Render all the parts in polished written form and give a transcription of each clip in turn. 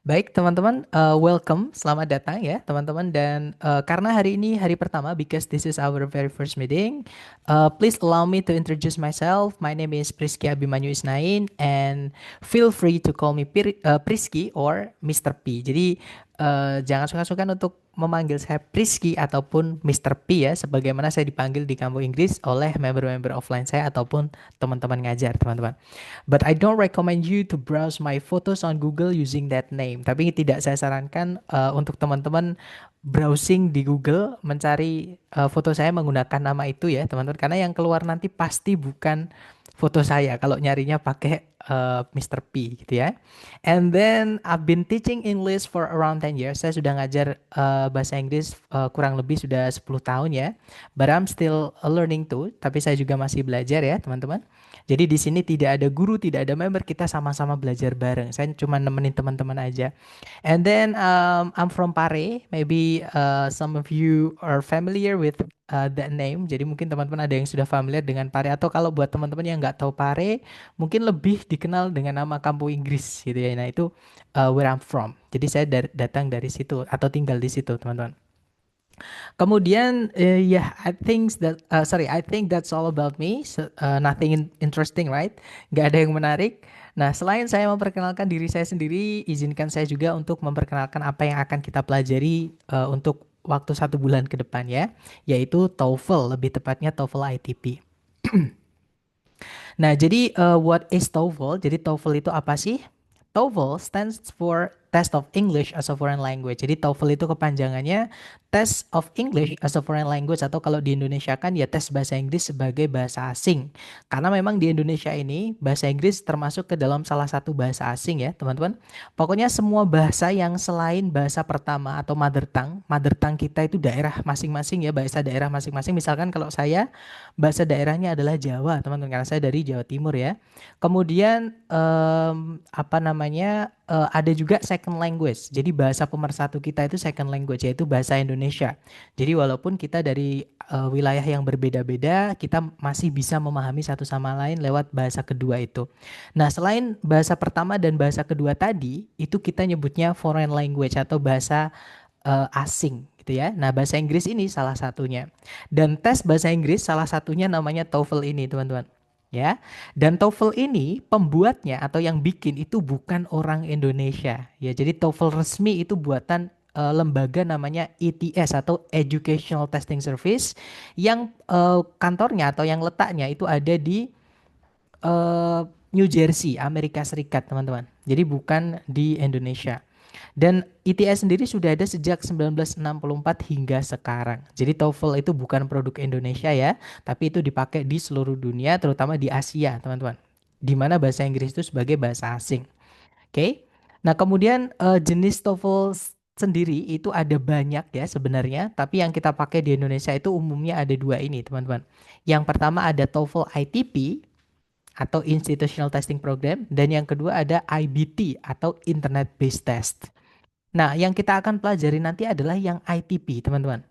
Baik, teman-teman, welcome, selamat datang ya, teman-teman. Dan karena hari ini hari pertama, because this is our very first meeting, please allow me to introduce myself. My name is Priski Abimanyu Isnain, and feel free to call me Priski or Mr. P. Jadi jangan sungkan-sungkan untuk memanggil saya Priski ataupun Mr. P ya, sebagaimana saya dipanggil di kampus Inggris oleh member-member offline saya ataupun teman-teman ngajar, teman-teman. But I don't recommend you to browse my photos on Google using that name. Tapi tidak saya sarankan untuk teman-teman browsing di Google mencari foto saya menggunakan nama itu ya, teman-teman. Karena yang keluar nanti pasti bukan foto saya kalau nyarinya pakai Mr. P gitu ya. And then I've been teaching English for around 10 years. Saya sudah ngajar bahasa Inggris kurang lebih sudah 10 tahun ya. But I'm still learning too, tapi saya juga masih belajar ya, teman-teman. Jadi di sini tidak ada guru, tidak ada member, kita sama-sama belajar bareng. Saya cuma nemenin teman-teman aja. And then I'm from Pare. Maybe some of you are familiar with that name. Jadi mungkin teman-teman ada yang sudah familiar dengan Pare, atau kalau buat teman-teman yang nggak tahu Pare, mungkin lebih dikenal dengan nama kampung Inggris gitu ya. Nah itu where I'm from. Jadi saya datang dari situ atau tinggal di situ, teman-teman. Kemudian, I think that's all about me. So, nothing interesting, right? Gak ada yang menarik. Nah, selain saya memperkenalkan diri saya sendiri, izinkan saya juga untuk memperkenalkan apa yang akan kita pelajari untuk waktu 1 bulan ke depan ya, yaitu TOEFL, lebih tepatnya TOEFL ITP. Nah, jadi what is TOEFL? Jadi TOEFL itu apa sih? TOEFL stands for Test of English as a Foreign Language. Jadi TOEFL itu kepanjangannya Test of English as a Foreign Language, atau kalau di Indonesia kan ya tes bahasa Inggris sebagai bahasa asing. Karena memang di Indonesia ini bahasa Inggris termasuk ke dalam salah satu bahasa asing ya, teman-teman. Pokoknya semua bahasa yang selain bahasa pertama atau mother tongue kita itu daerah masing-masing ya, bahasa daerah masing-masing. Misalkan kalau saya bahasa daerahnya adalah Jawa, teman-teman, karena saya dari Jawa Timur ya. Kemudian apa namanya, ada juga second language. Jadi bahasa pemersatu kita itu second language, yaitu bahasa Indonesia. Jadi walaupun kita dari wilayah yang berbeda-beda, kita masih bisa memahami satu sama lain lewat bahasa kedua itu. Nah, selain bahasa pertama dan bahasa kedua tadi, itu kita nyebutnya foreign language atau bahasa asing gitu ya. Nah, bahasa Inggris ini salah satunya. Dan tes bahasa Inggris salah satunya namanya TOEFL ini, teman-teman. Ya. Dan TOEFL ini pembuatnya atau yang bikin itu bukan orang Indonesia. Ya, jadi TOEFL resmi itu buatan lembaga namanya ETS atau Educational Testing Service, yang kantornya atau yang letaknya itu ada di eh, New Jersey, Amerika Serikat, teman-teman. Jadi bukan di Indonesia. Dan ITS sendiri sudah ada sejak 1964 hingga sekarang. Jadi TOEFL itu bukan produk Indonesia ya, tapi itu dipakai di seluruh dunia, terutama di Asia, teman-teman. Di mana bahasa Inggris itu sebagai bahasa asing. Oke. Nah, kemudian jenis TOEFL sendiri itu ada banyak ya sebenarnya, tapi yang kita pakai di Indonesia itu umumnya ada dua ini, teman-teman. Yang pertama ada TOEFL ITP atau Institutional Testing Program, dan yang kedua ada IBT atau Internet Based Test. Nah, yang kita akan pelajari nanti adalah yang ITP, teman-teman.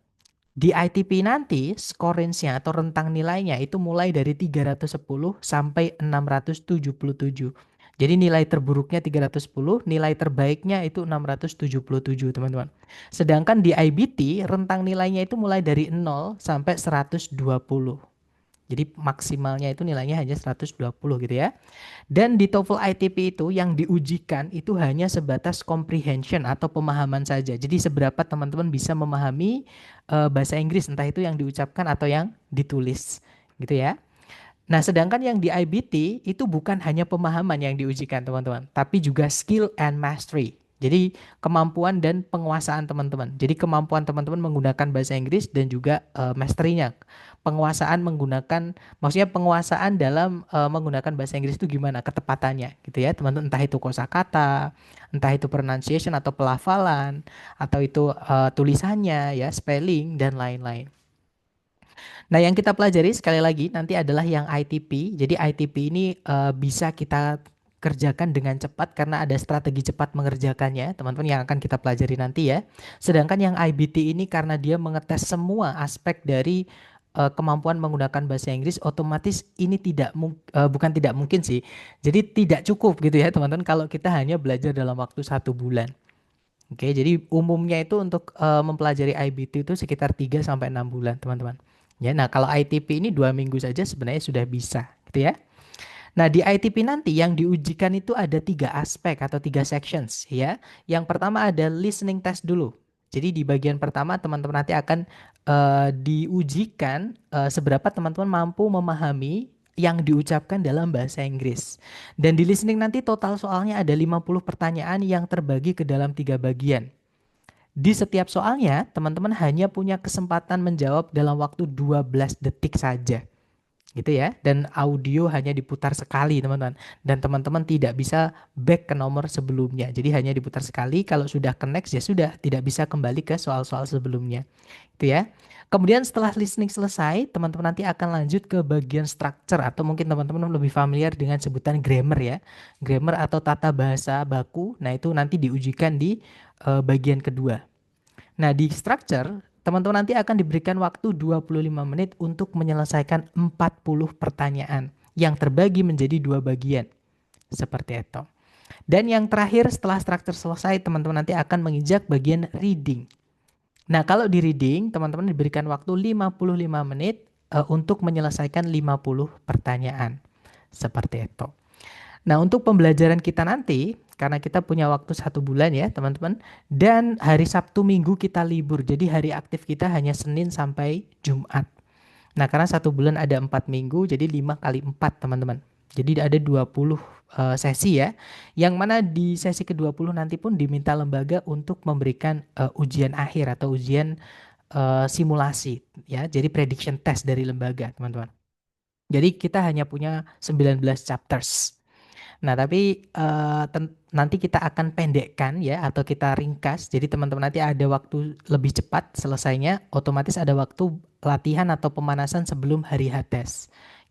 Di ITP nanti, score range-nya atau rentang nilainya itu mulai dari 310 sampai 677. Jadi nilai terburuknya 310, nilai terbaiknya itu 677, teman-teman. Sedangkan di IBT, rentang nilainya itu mulai dari 0 sampai 120. Jadi maksimalnya itu nilainya hanya 120 gitu ya. Dan di TOEFL ITP itu yang diujikan itu hanya sebatas comprehension atau pemahaman saja. Jadi seberapa teman-teman bisa memahami bahasa Inggris, entah itu yang diucapkan atau yang ditulis gitu ya. Nah, sedangkan yang di IBT itu bukan hanya pemahaman yang diujikan, teman-teman, tapi juga skill and mastery. Jadi kemampuan dan penguasaan teman-teman. Jadi kemampuan teman-teman menggunakan bahasa Inggris dan juga mastery-nya. Penguasaan menggunakan, maksudnya penguasaan dalam menggunakan bahasa Inggris itu gimana ketepatannya gitu ya, teman-teman. Entah itu kosakata, entah itu pronunciation atau pelafalan, atau itu tulisannya ya, spelling dan lain-lain. Nah, yang kita pelajari sekali lagi nanti adalah yang ITP. Jadi ITP ini bisa kita kerjakan dengan cepat karena ada strategi cepat mengerjakannya, teman-teman, yang akan kita pelajari nanti ya. Sedangkan yang IBT ini karena dia mengetes semua aspek dari kemampuan menggunakan bahasa Inggris, otomatis ini bukan tidak mungkin sih. Jadi tidak cukup gitu ya teman-teman kalau kita hanya belajar dalam waktu 1 bulan. Oke, jadi umumnya itu untuk mempelajari IBT itu sekitar 3 sampai 6 bulan, teman-teman. Ya, nah kalau ITP ini 2 minggu saja sebenarnya sudah bisa, gitu ya. Nah, di ITP nanti yang diujikan itu ada 3 aspek atau 3 sections ya. Yang pertama ada listening test dulu. Jadi di bagian pertama teman-teman nanti akan diujikan seberapa teman-teman mampu memahami yang diucapkan dalam bahasa Inggris. Dan di listening nanti total soalnya ada 50 pertanyaan yang terbagi ke dalam 3 bagian. Di setiap soalnya, teman-teman hanya punya kesempatan menjawab dalam waktu 12 detik saja gitu ya, dan audio hanya diputar sekali teman-teman, dan teman-teman tidak bisa back ke nomor sebelumnya, jadi hanya diputar sekali. Kalau sudah connect ya sudah, tidak bisa kembali ke soal-soal sebelumnya gitu ya. Kemudian setelah listening selesai, teman-teman nanti akan lanjut ke bagian structure, atau mungkin teman-teman lebih familiar dengan sebutan grammar ya, grammar atau tata bahasa baku. Nah itu nanti diujikan di bagian kedua. Nah, di structure, teman-teman nanti akan diberikan waktu 25 menit untuk menyelesaikan 40 pertanyaan yang terbagi menjadi 2 bagian. Seperti itu. Dan yang terakhir setelah structure selesai, teman-teman nanti akan menginjak bagian reading. Nah, kalau di reading, teman-teman diberikan waktu 55 menit untuk menyelesaikan 50 pertanyaan. Seperti itu. Nah, untuk pembelajaran kita nanti, karena kita punya waktu 1 bulan ya, teman-teman, dan hari Sabtu Minggu kita libur, jadi hari aktif kita hanya Senin sampai Jumat. Nah, karena 1 bulan ada 4 minggu, jadi 5 kali 4, teman-teman. Jadi ada 20 sesi ya, yang mana di sesi ke-20 nanti pun diminta lembaga untuk memberikan ujian akhir atau ujian simulasi ya, jadi prediction test dari lembaga, teman-teman. Jadi kita hanya punya 19 chapters. Nah, tapi nanti kita akan pendekkan ya, atau kita ringkas. Jadi teman-teman nanti ada waktu lebih cepat selesainya, otomatis ada waktu latihan atau pemanasan sebelum hari H tes.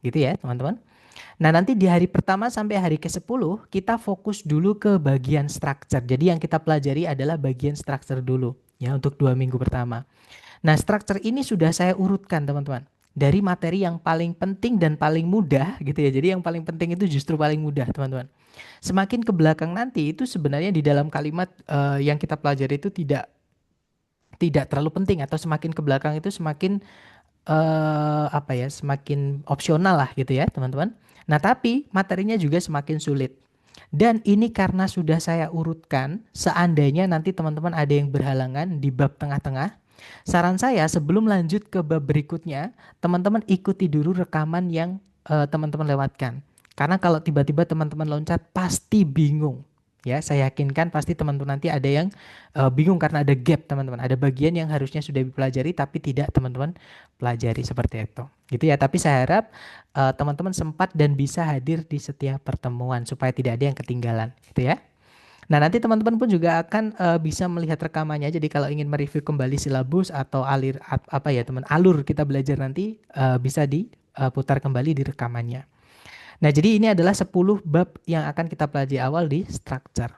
Gitu ya, teman-teman. Nah, nanti di hari pertama sampai hari ke-10 kita fokus dulu ke bagian structure. Jadi yang kita pelajari adalah bagian structure dulu ya untuk 2 minggu pertama. Nah, structure ini sudah saya urutkan, teman-teman. Dari materi yang paling penting dan paling mudah gitu ya. Jadi yang paling penting itu justru paling mudah, teman-teman. Semakin ke belakang nanti itu sebenarnya di dalam kalimat yang kita pelajari itu tidak terlalu penting, atau semakin ke belakang itu semakin apa ya, semakin opsional lah gitu ya, teman-teman. Nah, tapi materinya juga semakin sulit. Dan ini karena sudah saya urutkan, seandainya nanti teman-teman ada yang berhalangan di bab tengah-tengah, saran saya sebelum lanjut ke bab berikutnya, teman-teman ikuti dulu rekaman yang teman-teman lewatkan. Karena kalau tiba-tiba teman-teman loncat pasti bingung. Ya, saya yakinkan pasti teman-teman nanti ada yang bingung karena ada gap, teman-teman. Ada bagian yang harusnya sudah dipelajari tapi tidak teman-teman pelajari, seperti itu. Gitu ya, tapi saya harap teman-teman sempat dan bisa hadir di setiap pertemuan supaya tidak ada yang ketinggalan, gitu ya. Nah, nanti teman-teman pun juga akan bisa melihat rekamannya. Jadi kalau ingin mereview kembali silabus atau apa ya, teman, alur kita belajar nanti bisa diputar kembali di rekamannya. Nah, jadi ini adalah 10 bab yang akan kita pelajari awal di structure.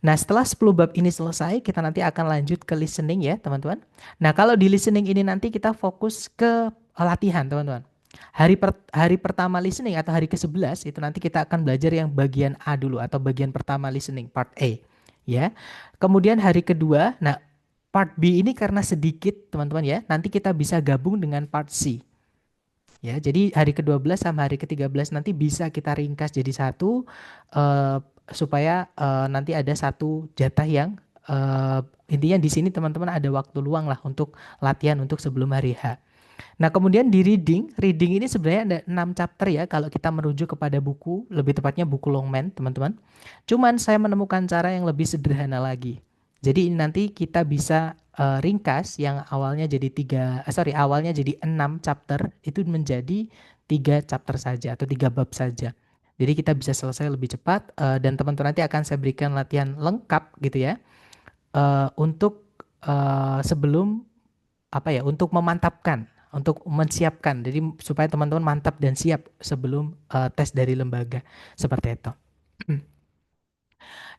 Nah, setelah 10 bab ini selesai, kita nanti akan lanjut ke listening ya, teman-teman. Nah, kalau di listening ini nanti kita fokus ke latihan, teman-teman. Hari pertama listening atau hari ke-11 itu nanti kita akan belajar yang bagian A dulu, atau bagian pertama listening, part A. Ya. Kemudian hari kedua, nah part B ini karena sedikit, teman-teman ya, nanti kita bisa gabung dengan part C. Ya, jadi hari ke-12 sama hari ke-13 nanti bisa kita ringkas jadi satu eh, supaya nanti ada satu jatah yang intinya di sini teman-teman ada waktu luang lah untuk latihan untuk sebelum hari H. Nah, kemudian di reading ini sebenarnya ada 6 chapter ya kalau kita merujuk kepada buku, lebih tepatnya buku Longman, teman-teman. Cuman saya menemukan cara yang lebih sederhana lagi. Jadi ini nanti kita bisa ringkas yang awalnya jadi awalnya jadi 6 chapter itu menjadi 3 chapter saja atau 3 bab saja. Jadi kita bisa selesai lebih cepat dan teman-teman nanti akan saya berikan latihan lengkap gitu ya untuk sebelum apa ya, untuk memantapkan, untuk mensiapkan. Jadi supaya teman-teman mantap dan siap sebelum tes dari lembaga seperti itu.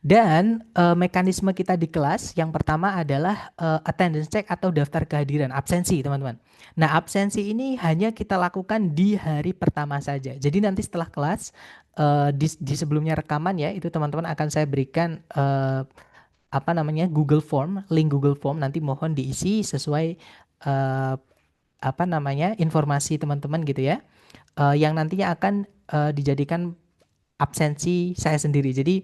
Dan mekanisme kita di kelas yang pertama adalah attendance check atau daftar kehadiran, absensi teman-teman. Nah, absensi ini hanya kita lakukan di hari pertama saja. Jadi nanti setelah kelas, di sebelumnya rekaman ya, itu teman-teman akan saya berikan apa namanya Google Form, link Google Form, nanti mohon diisi sesuai eh, apa namanya informasi teman-teman gitu ya, yang nantinya akan dijadikan absensi saya sendiri. Jadi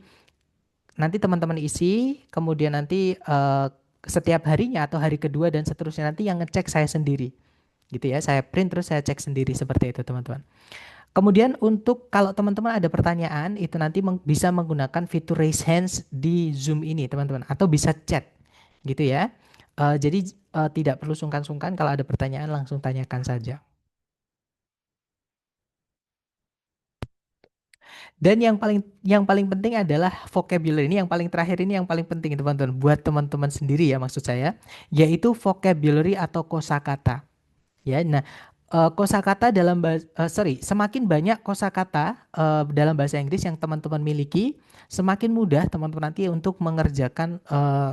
nanti teman-teman isi, kemudian nanti setiap harinya atau hari kedua dan seterusnya nanti yang ngecek saya sendiri. Gitu ya, saya print terus saya cek sendiri seperti itu teman-teman. Kemudian untuk kalau teman-teman ada pertanyaan itu nanti bisa menggunakan fitur raise hands di Zoom ini teman-teman atau bisa chat gitu ya. Jadi tidak perlu sungkan-sungkan kalau ada pertanyaan langsung tanyakan saja. Dan yang paling penting adalah vocabulary ini yang paling terakhir ini yang paling penting teman-teman buat teman-teman sendiri ya maksud saya yaitu vocabulary atau kosakata. Ya, nah kosakata dalam semakin banyak kosakata dalam bahasa Inggris yang teman-teman miliki, semakin mudah teman-teman nanti untuk mengerjakan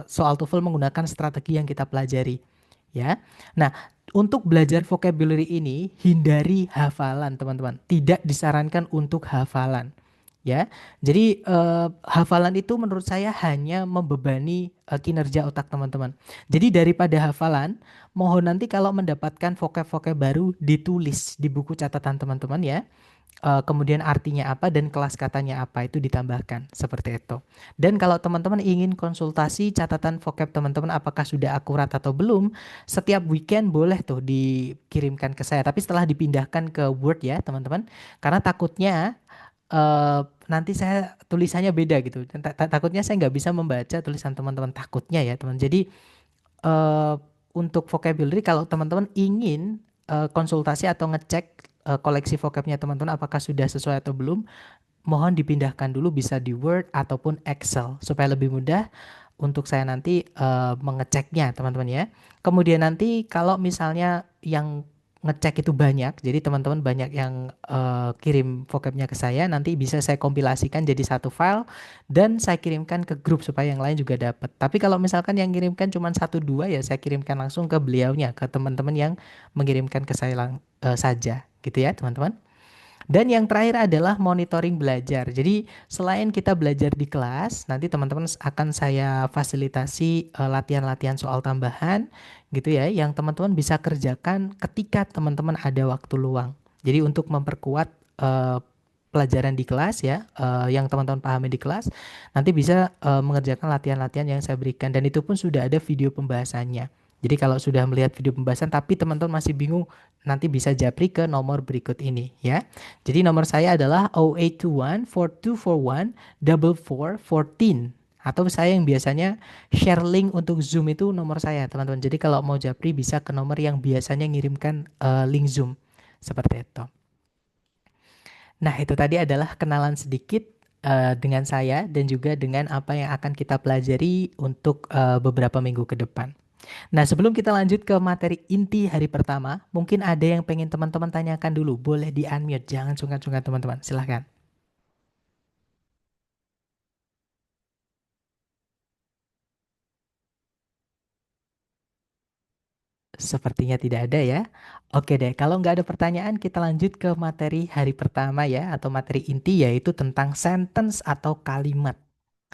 soal TOEFL menggunakan strategi yang kita pelajari. Ya, nah untuk belajar vocabulary ini hindari hafalan teman-teman. Tidak disarankan untuk hafalan. Ya, jadi hafalan itu menurut saya hanya membebani kinerja otak teman-teman. Jadi daripada hafalan, mohon nanti kalau mendapatkan vocab-vocab baru ditulis di buku catatan teman-teman ya. Kemudian artinya apa dan kelas katanya apa itu ditambahkan seperti itu. Dan kalau teman-teman ingin konsultasi catatan vocab teman-teman apakah sudah akurat atau belum, setiap weekend boleh tuh dikirimkan ke saya. Tapi setelah dipindahkan ke Word ya teman-teman, karena takutnya nanti saya tulisannya beda gitu. Takutnya saya nggak bisa membaca tulisan teman-teman. Takutnya ya teman. Jadi eh, untuk vocabulary kalau teman-teman ingin konsultasi atau ngecek koleksi vocabnya teman-teman apakah sudah sesuai atau belum, mohon dipindahkan dulu bisa di Word ataupun Excel supaya lebih mudah untuk saya nanti mengeceknya teman-teman ya. Kemudian nanti kalau misalnya yang ngecek itu banyak, jadi teman-teman banyak yang kirim vocabnya ke saya, nanti bisa saya kompilasikan jadi satu file dan saya kirimkan ke grup supaya yang lain juga dapat. Tapi kalau misalkan yang kirimkan cuma satu dua ya saya kirimkan langsung ke beliaunya, ke teman-teman yang mengirimkan ke saya saja, gitu ya teman-teman. Dan yang terakhir adalah monitoring belajar. Jadi selain kita belajar di kelas, nanti teman-teman akan saya fasilitasi latihan-latihan soal tambahan gitu ya, yang teman-teman bisa kerjakan ketika teman-teman ada waktu luang. Jadi untuk memperkuat eh, pelajaran di kelas ya, yang teman-teman pahami di kelas, nanti bisa mengerjakan latihan-latihan yang saya berikan dan itu pun sudah ada video pembahasannya. Jadi kalau sudah melihat video pembahasan tapi teman-teman masih bingung, nanti bisa japri ke nomor berikut ini ya. Jadi nomor saya adalah 0821 4241 4414 atau saya yang biasanya share link untuk Zoom itu nomor saya teman-teman. Jadi kalau mau japri bisa ke nomor yang biasanya ngirimkan link Zoom seperti itu. Nah, itu tadi adalah kenalan sedikit dengan saya dan juga dengan apa yang akan kita pelajari untuk beberapa minggu ke depan. Nah, sebelum kita lanjut ke materi inti hari pertama, mungkin ada yang pengen teman-teman tanyakan dulu. Boleh di-unmute, jangan sungkan-sungkan teman-teman. Silahkan. Sepertinya tidak ada ya. Oke deh, kalau nggak ada pertanyaan, kita lanjut ke materi hari pertama ya, atau materi inti yaitu tentang sentence atau kalimat.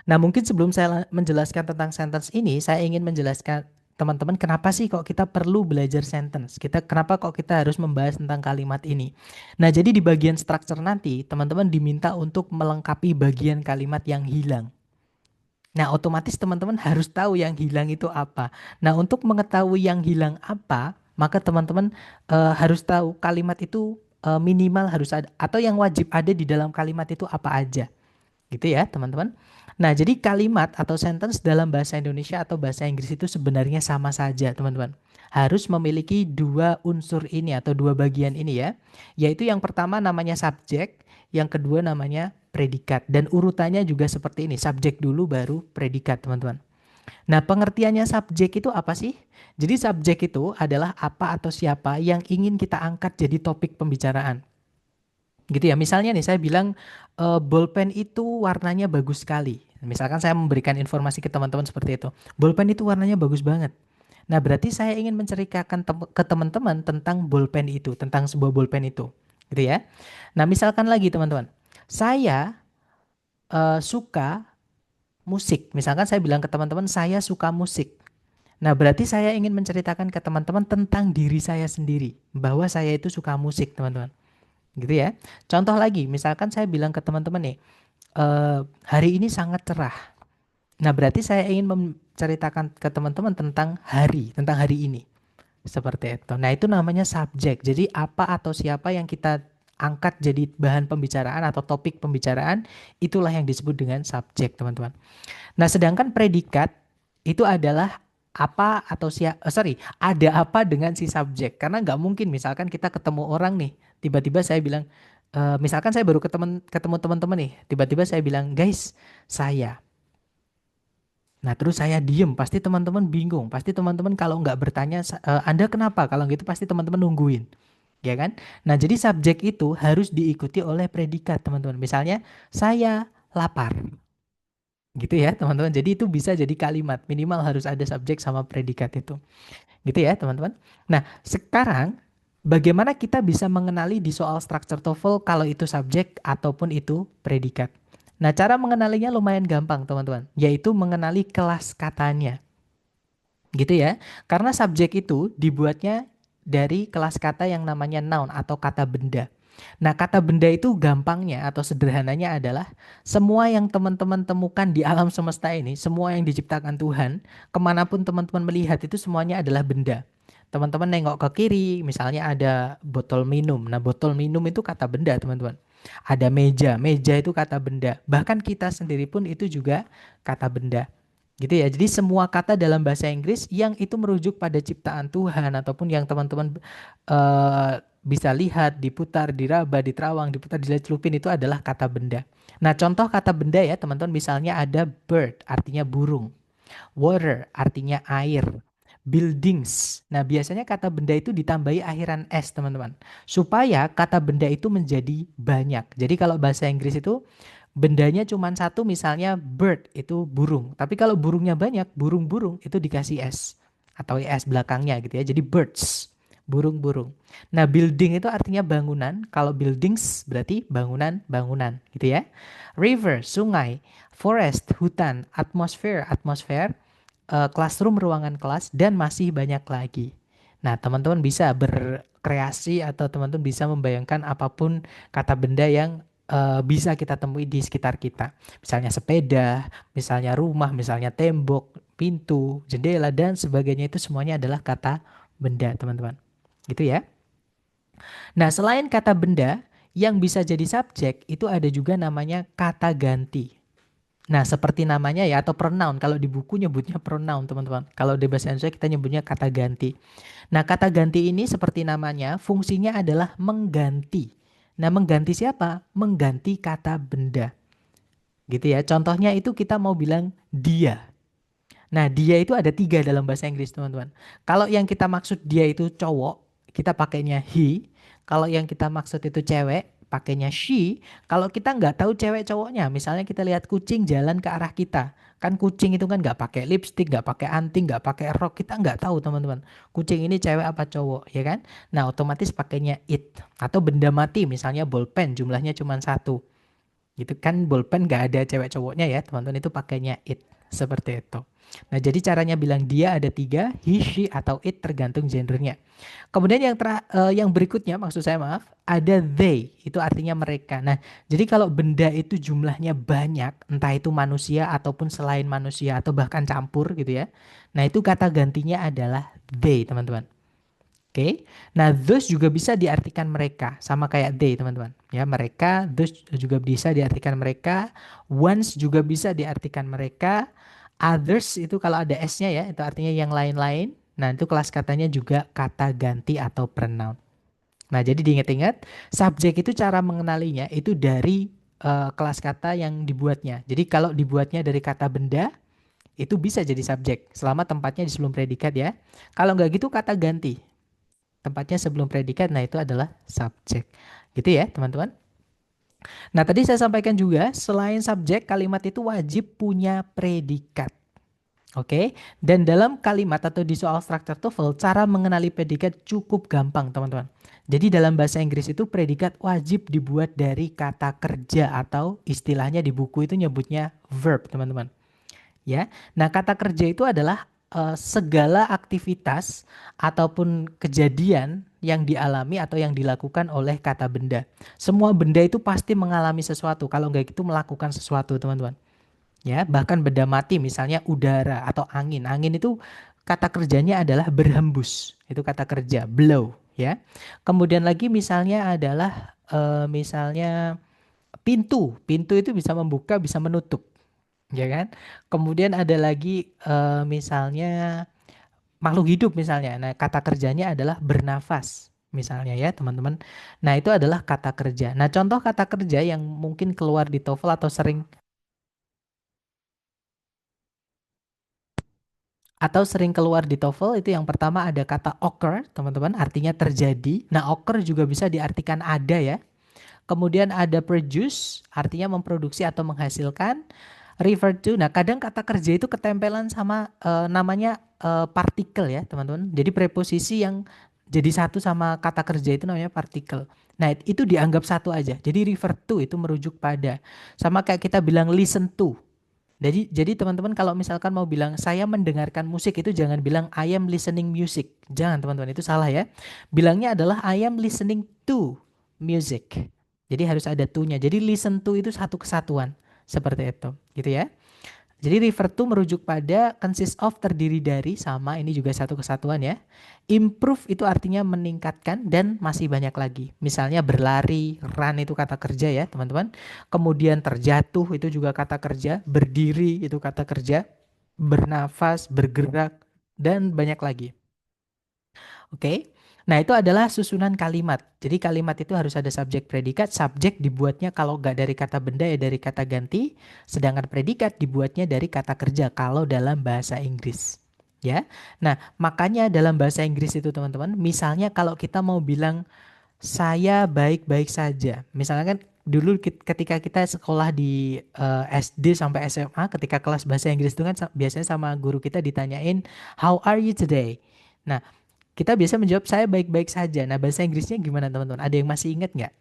Nah, mungkin sebelum saya menjelaskan tentang sentence ini, saya ingin menjelaskan teman-teman kenapa sih kok kita perlu belajar sentence? Kenapa kok kita harus membahas tentang kalimat ini? Nah, jadi di bagian structure nanti, teman-teman diminta untuk melengkapi bagian kalimat yang hilang. Nah, otomatis teman-teman harus tahu yang hilang itu apa. Nah, untuk mengetahui yang hilang apa, maka teman-teman harus tahu kalimat itu minimal harus ada atau yang wajib ada di dalam kalimat itu apa aja. Gitu ya, teman-teman. Nah, jadi kalimat atau sentence dalam bahasa Indonesia atau bahasa Inggris itu sebenarnya sama saja, teman-teman. Harus memiliki dua unsur ini atau dua bagian ini ya. Yaitu yang pertama namanya subjek, yang kedua namanya predikat. Dan urutannya juga seperti ini, subjek dulu baru predikat, teman-teman. Nah, pengertiannya subjek itu apa sih? Jadi subjek itu adalah apa atau siapa yang ingin kita angkat jadi topik pembicaraan. Gitu ya. Misalnya nih saya bilang bolpen itu warnanya bagus sekali. Misalkan saya memberikan informasi ke teman-teman seperti itu. Bolpen itu warnanya bagus banget. Nah, berarti saya ingin menceritakan ke teman-teman tentang bolpen itu, tentang sebuah bolpen itu. Gitu ya. Nah, misalkan lagi teman-teman. Saya suka musik. Misalkan saya bilang ke teman-teman, saya suka musik. Nah, berarti saya ingin menceritakan ke teman-teman tentang diri saya sendiri. Bahwa saya itu suka musik, teman-teman. Gitu ya. Contoh lagi, misalkan saya bilang ke teman-teman nih, hari ini sangat cerah. Nah, berarti saya ingin menceritakan ke teman-teman tentang hari ini. Seperti itu. Nah, itu namanya subjek. Jadi, apa atau siapa yang kita angkat jadi bahan pembicaraan atau topik pembicaraan, itulah yang disebut dengan subjek, teman-teman. Nah, sedangkan predikat itu adalah apa atau ada apa dengan si subjek. Karena nggak mungkin misalkan kita ketemu orang nih, tiba-tiba saya bilang, misalkan saya baru ketemu teman-teman nih, tiba-tiba saya bilang, guys, saya. Nah, terus saya diem, pasti teman-teman bingung. Pasti teman-teman kalau nggak bertanya, Anda kenapa? Kalau gitu pasti teman-teman nungguin. Ya kan? Nah, jadi subjek itu harus diikuti oleh predikat, teman-teman. Misalnya, saya lapar. Gitu ya, teman-teman. Jadi itu bisa jadi kalimat. Minimal harus ada subjek sama predikat itu. Gitu ya, teman-teman. Nah, sekarang bagaimana kita bisa mengenali di soal structure TOEFL kalau itu subjek ataupun itu predikat? Nah, cara mengenalinya lumayan gampang, teman-teman. Yaitu mengenali kelas katanya. Gitu ya. Karena subjek itu dibuatnya dari kelas kata yang namanya noun atau kata benda. Nah, kata benda itu gampangnya atau sederhananya adalah semua yang teman-teman temukan di alam semesta ini, semua yang diciptakan Tuhan, kemanapun teman-teman melihat itu semuanya adalah benda. Teman-teman nengok ke kiri, misalnya ada botol minum. Nah, botol minum itu kata benda, teman-teman. Ada meja, meja itu kata benda. Bahkan kita sendiri pun itu juga kata benda. Gitu ya. Jadi semua kata dalam bahasa Inggris yang itu merujuk pada ciptaan Tuhan ataupun yang teman-teman bisa lihat, diputar, diraba, diterawang, diputar, dicelupin itu adalah kata benda. Nah, contoh kata benda ya, teman-teman misalnya ada bird, artinya burung. Water, artinya air. Buildings. Nah, biasanya kata benda itu ditambahi akhiran s, teman-teman. Supaya kata benda itu menjadi banyak. Jadi kalau bahasa Inggris itu bendanya cuma satu, misalnya bird itu burung. Tapi kalau burungnya banyak, burung-burung itu dikasih s atau s belakangnya gitu ya. Jadi birds, burung-burung. Nah, building itu artinya bangunan. Kalau buildings berarti bangunan-bangunan gitu ya. River, sungai. Forest, hutan. Atmosphere, atmosfer. Classroom, ruangan kelas. Dan masih banyak lagi. Nah, teman-teman bisa berkreasi atau teman-teman bisa membayangkan apapun kata benda yang bisa kita temui di sekitar kita. Misalnya sepeda, misalnya rumah, misalnya tembok, pintu, jendela, dan sebagainya itu semuanya adalah kata benda, teman-teman. Gitu ya. Nah, selain kata benda, yang bisa jadi subjek itu ada juga namanya kata ganti. Nah, seperti namanya ya atau pronoun. Kalau di buku nyebutnya pronoun, teman-teman. Kalau di bahasa Indonesia kita nyebutnya kata ganti. Nah, kata ganti ini seperti namanya, fungsinya adalah mengganti. Nah, mengganti siapa? Mengganti kata benda. Gitu ya. Contohnya itu kita mau bilang dia. Nah, dia itu ada tiga dalam bahasa Inggris, teman-teman. Kalau yang kita maksud dia itu cowok, kita pakainya he. Kalau yang kita maksud itu cewek, pakainya she. Kalau kita nggak tahu cewek cowoknya, misalnya kita lihat kucing jalan ke arah kita. Kan kucing itu kan nggak pakai lipstick, nggak pakai anting, nggak pakai rok. Kita nggak tahu, teman-teman. Kucing ini cewek apa cowok, ya kan? Nah, otomatis pakainya it. Atau benda mati, misalnya bolpen, jumlahnya cuma satu. Gitu kan, bolpen nggak ada cewek cowoknya ya, teman-teman, itu pakainya it. Seperti itu. Nah, jadi caranya bilang dia ada tiga, he, she, atau it tergantung gendernya. Kemudian yang berikutnya, maksud saya maaf, ada they, itu artinya mereka. Nah, jadi kalau benda itu jumlahnya banyak, entah itu manusia ataupun selain manusia atau bahkan campur gitu ya. Nah, itu kata gantinya adalah they, teman-teman. Oke, nah those juga bisa diartikan mereka, sama kayak they, teman-teman. Ya, mereka, those juga bisa diartikan mereka, ones juga bisa diartikan mereka, others itu kalau ada s-nya ya, itu artinya yang lain-lain. Nah, itu kelas katanya juga kata ganti atau pronoun. Nah, jadi diingat-ingat, subjek itu cara mengenalinya itu dari kelas kata yang dibuatnya. Jadi kalau dibuatnya dari kata benda, itu bisa jadi subjek, selama tempatnya di sebelum predikat ya. Kalau nggak gitu kata ganti. Tempatnya sebelum predikat, nah itu adalah subjek. Gitu ya, teman-teman. Nah, tadi saya sampaikan juga, selain subjek, kalimat itu wajib punya predikat. Oke, dan dalam kalimat atau di soal struktur TOEFL, cara mengenali predikat cukup gampang, teman-teman. Jadi dalam bahasa Inggris itu predikat wajib dibuat dari kata kerja atau istilahnya di buku itu nyebutnya verb, teman-teman. Ya, nah kata kerja itu adalah segala aktivitas ataupun kejadian yang dialami atau yang dilakukan oleh kata benda. Semua benda itu pasti mengalami sesuatu. Kalau enggak itu melakukan sesuatu, teman-teman. Ya, bahkan benda mati misalnya udara atau angin. Angin itu kata kerjanya adalah berhembus. Itu kata kerja, blow, ya. Kemudian lagi misalnya adalah misalnya pintu. Pintu itu bisa membuka, bisa menutup, ya kan? Kemudian ada lagi misalnya makhluk hidup misalnya. Nah, kata kerjanya adalah bernafas. Misalnya ya, teman-teman. Nah, itu adalah kata kerja. Nah, contoh kata kerja yang mungkin keluar di TOEFL atau sering keluar di TOEFL itu yang pertama ada kata occur, teman-teman, artinya terjadi. Nah, occur juga bisa diartikan ada ya. Kemudian ada produce, artinya memproduksi atau menghasilkan. Refer to, nah kadang kata kerja itu ketempelan sama namanya partikel ya, teman-teman. Jadi preposisi yang jadi satu sama kata kerja itu namanya partikel. Nah, itu dianggap satu aja. Jadi refer to itu merujuk pada. Sama kayak kita bilang listen to. Jadi teman-teman kalau misalkan mau bilang saya mendengarkan musik itu jangan bilang I am listening music. Jangan teman-teman, itu salah ya. Bilangnya adalah I am listening to music. Jadi harus ada to-nya. Jadi listen to itu satu kesatuan. Seperti itu, gitu ya. Jadi refer to merujuk pada, consist of terdiri dari, sama ini juga satu kesatuan ya. Improve itu artinya meningkatkan dan masih banyak lagi. Misalnya berlari, run itu kata kerja ya teman-teman. Kemudian terjatuh itu juga kata kerja, berdiri itu kata kerja, bernafas, bergerak, dan banyak lagi. Oke. Nah, itu adalah susunan kalimat. Jadi kalimat itu harus ada subjek predikat. Subjek dibuatnya kalau nggak dari kata benda ya dari kata ganti. Sedangkan predikat dibuatnya dari kata kerja kalau dalam bahasa Inggris. Ya. Nah, makanya dalam bahasa Inggris itu teman-teman, misalnya kalau kita mau bilang saya baik-baik saja. Misalnya kan dulu ketika kita sekolah di SD sampai SMA, ketika kelas bahasa Inggris itu kan biasanya sama guru kita ditanyain, "How are you today?" Nah, kita biasa menjawab saya baik-baik saja. Nah, bahasa Inggrisnya gimana teman-teman? Ada yang masih ingat nggak?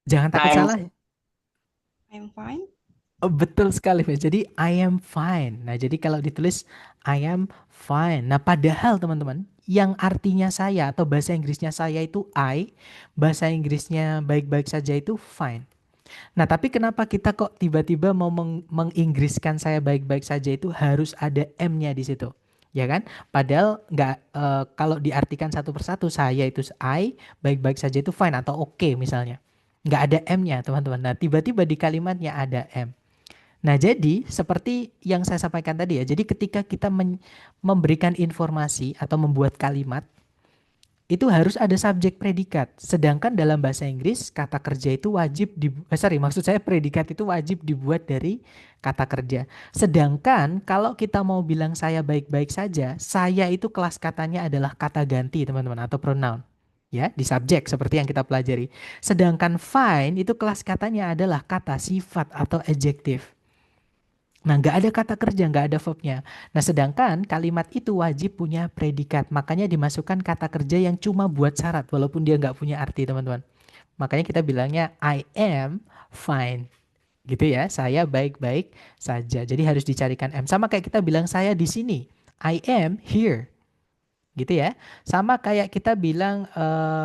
Jangan takut I'm salah. I'm fine. Oh, betul sekali, Mas. Jadi I am fine. Nah, jadi kalau ditulis I am fine. Nah, padahal teman-teman, yang artinya saya atau bahasa Inggrisnya saya itu bahasa Inggrisnya baik-baik saja itu fine. Nah, tapi kenapa kita kok tiba-tiba mau menginggriskan saya baik-baik saja itu harus ada M-nya di situ? Ya kan? Padahal nggak kalau diartikan satu persatu saya itu I, baik-baik saja itu fine atau oke misalnya. Nggak ada M-nya, teman-teman. Nah, tiba-tiba di kalimatnya ada M. Nah, jadi seperti yang saya sampaikan tadi ya. Jadi ketika kita memberikan informasi atau membuat kalimat itu harus ada subjek predikat. Sedangkan dalam bahasa Inggris kata kerja itu wajib maksud saya predikat itu wajib dibuat dari kata kerja. Sedangkan kalau kita mau bilang saya baik-baik saja, saya itu kelas katanya adalah kata ganti teman-teman atau pronoun. Ya, di subjek seperti yang kita pelajari. Sedangkan fine itu kelas katanya adalah kata sifat atau adjektif. Nah, nggak ada kata kerja, nggak ada verbnya. Nah, sedangkan kalimat itu wajib punya predikat. Makanya dimasukkan kata kerja yang cuma buat syarat, walaupun dia nggak punya arti, teman-teman. Makanya kita bilangnya I am fine. Gitu ya, saya baik-baik saja. Jadi harus dicarikan M. Sama kayak kita bilang saya di sini. I am here. Gitu ya. Sama kayak kita bilang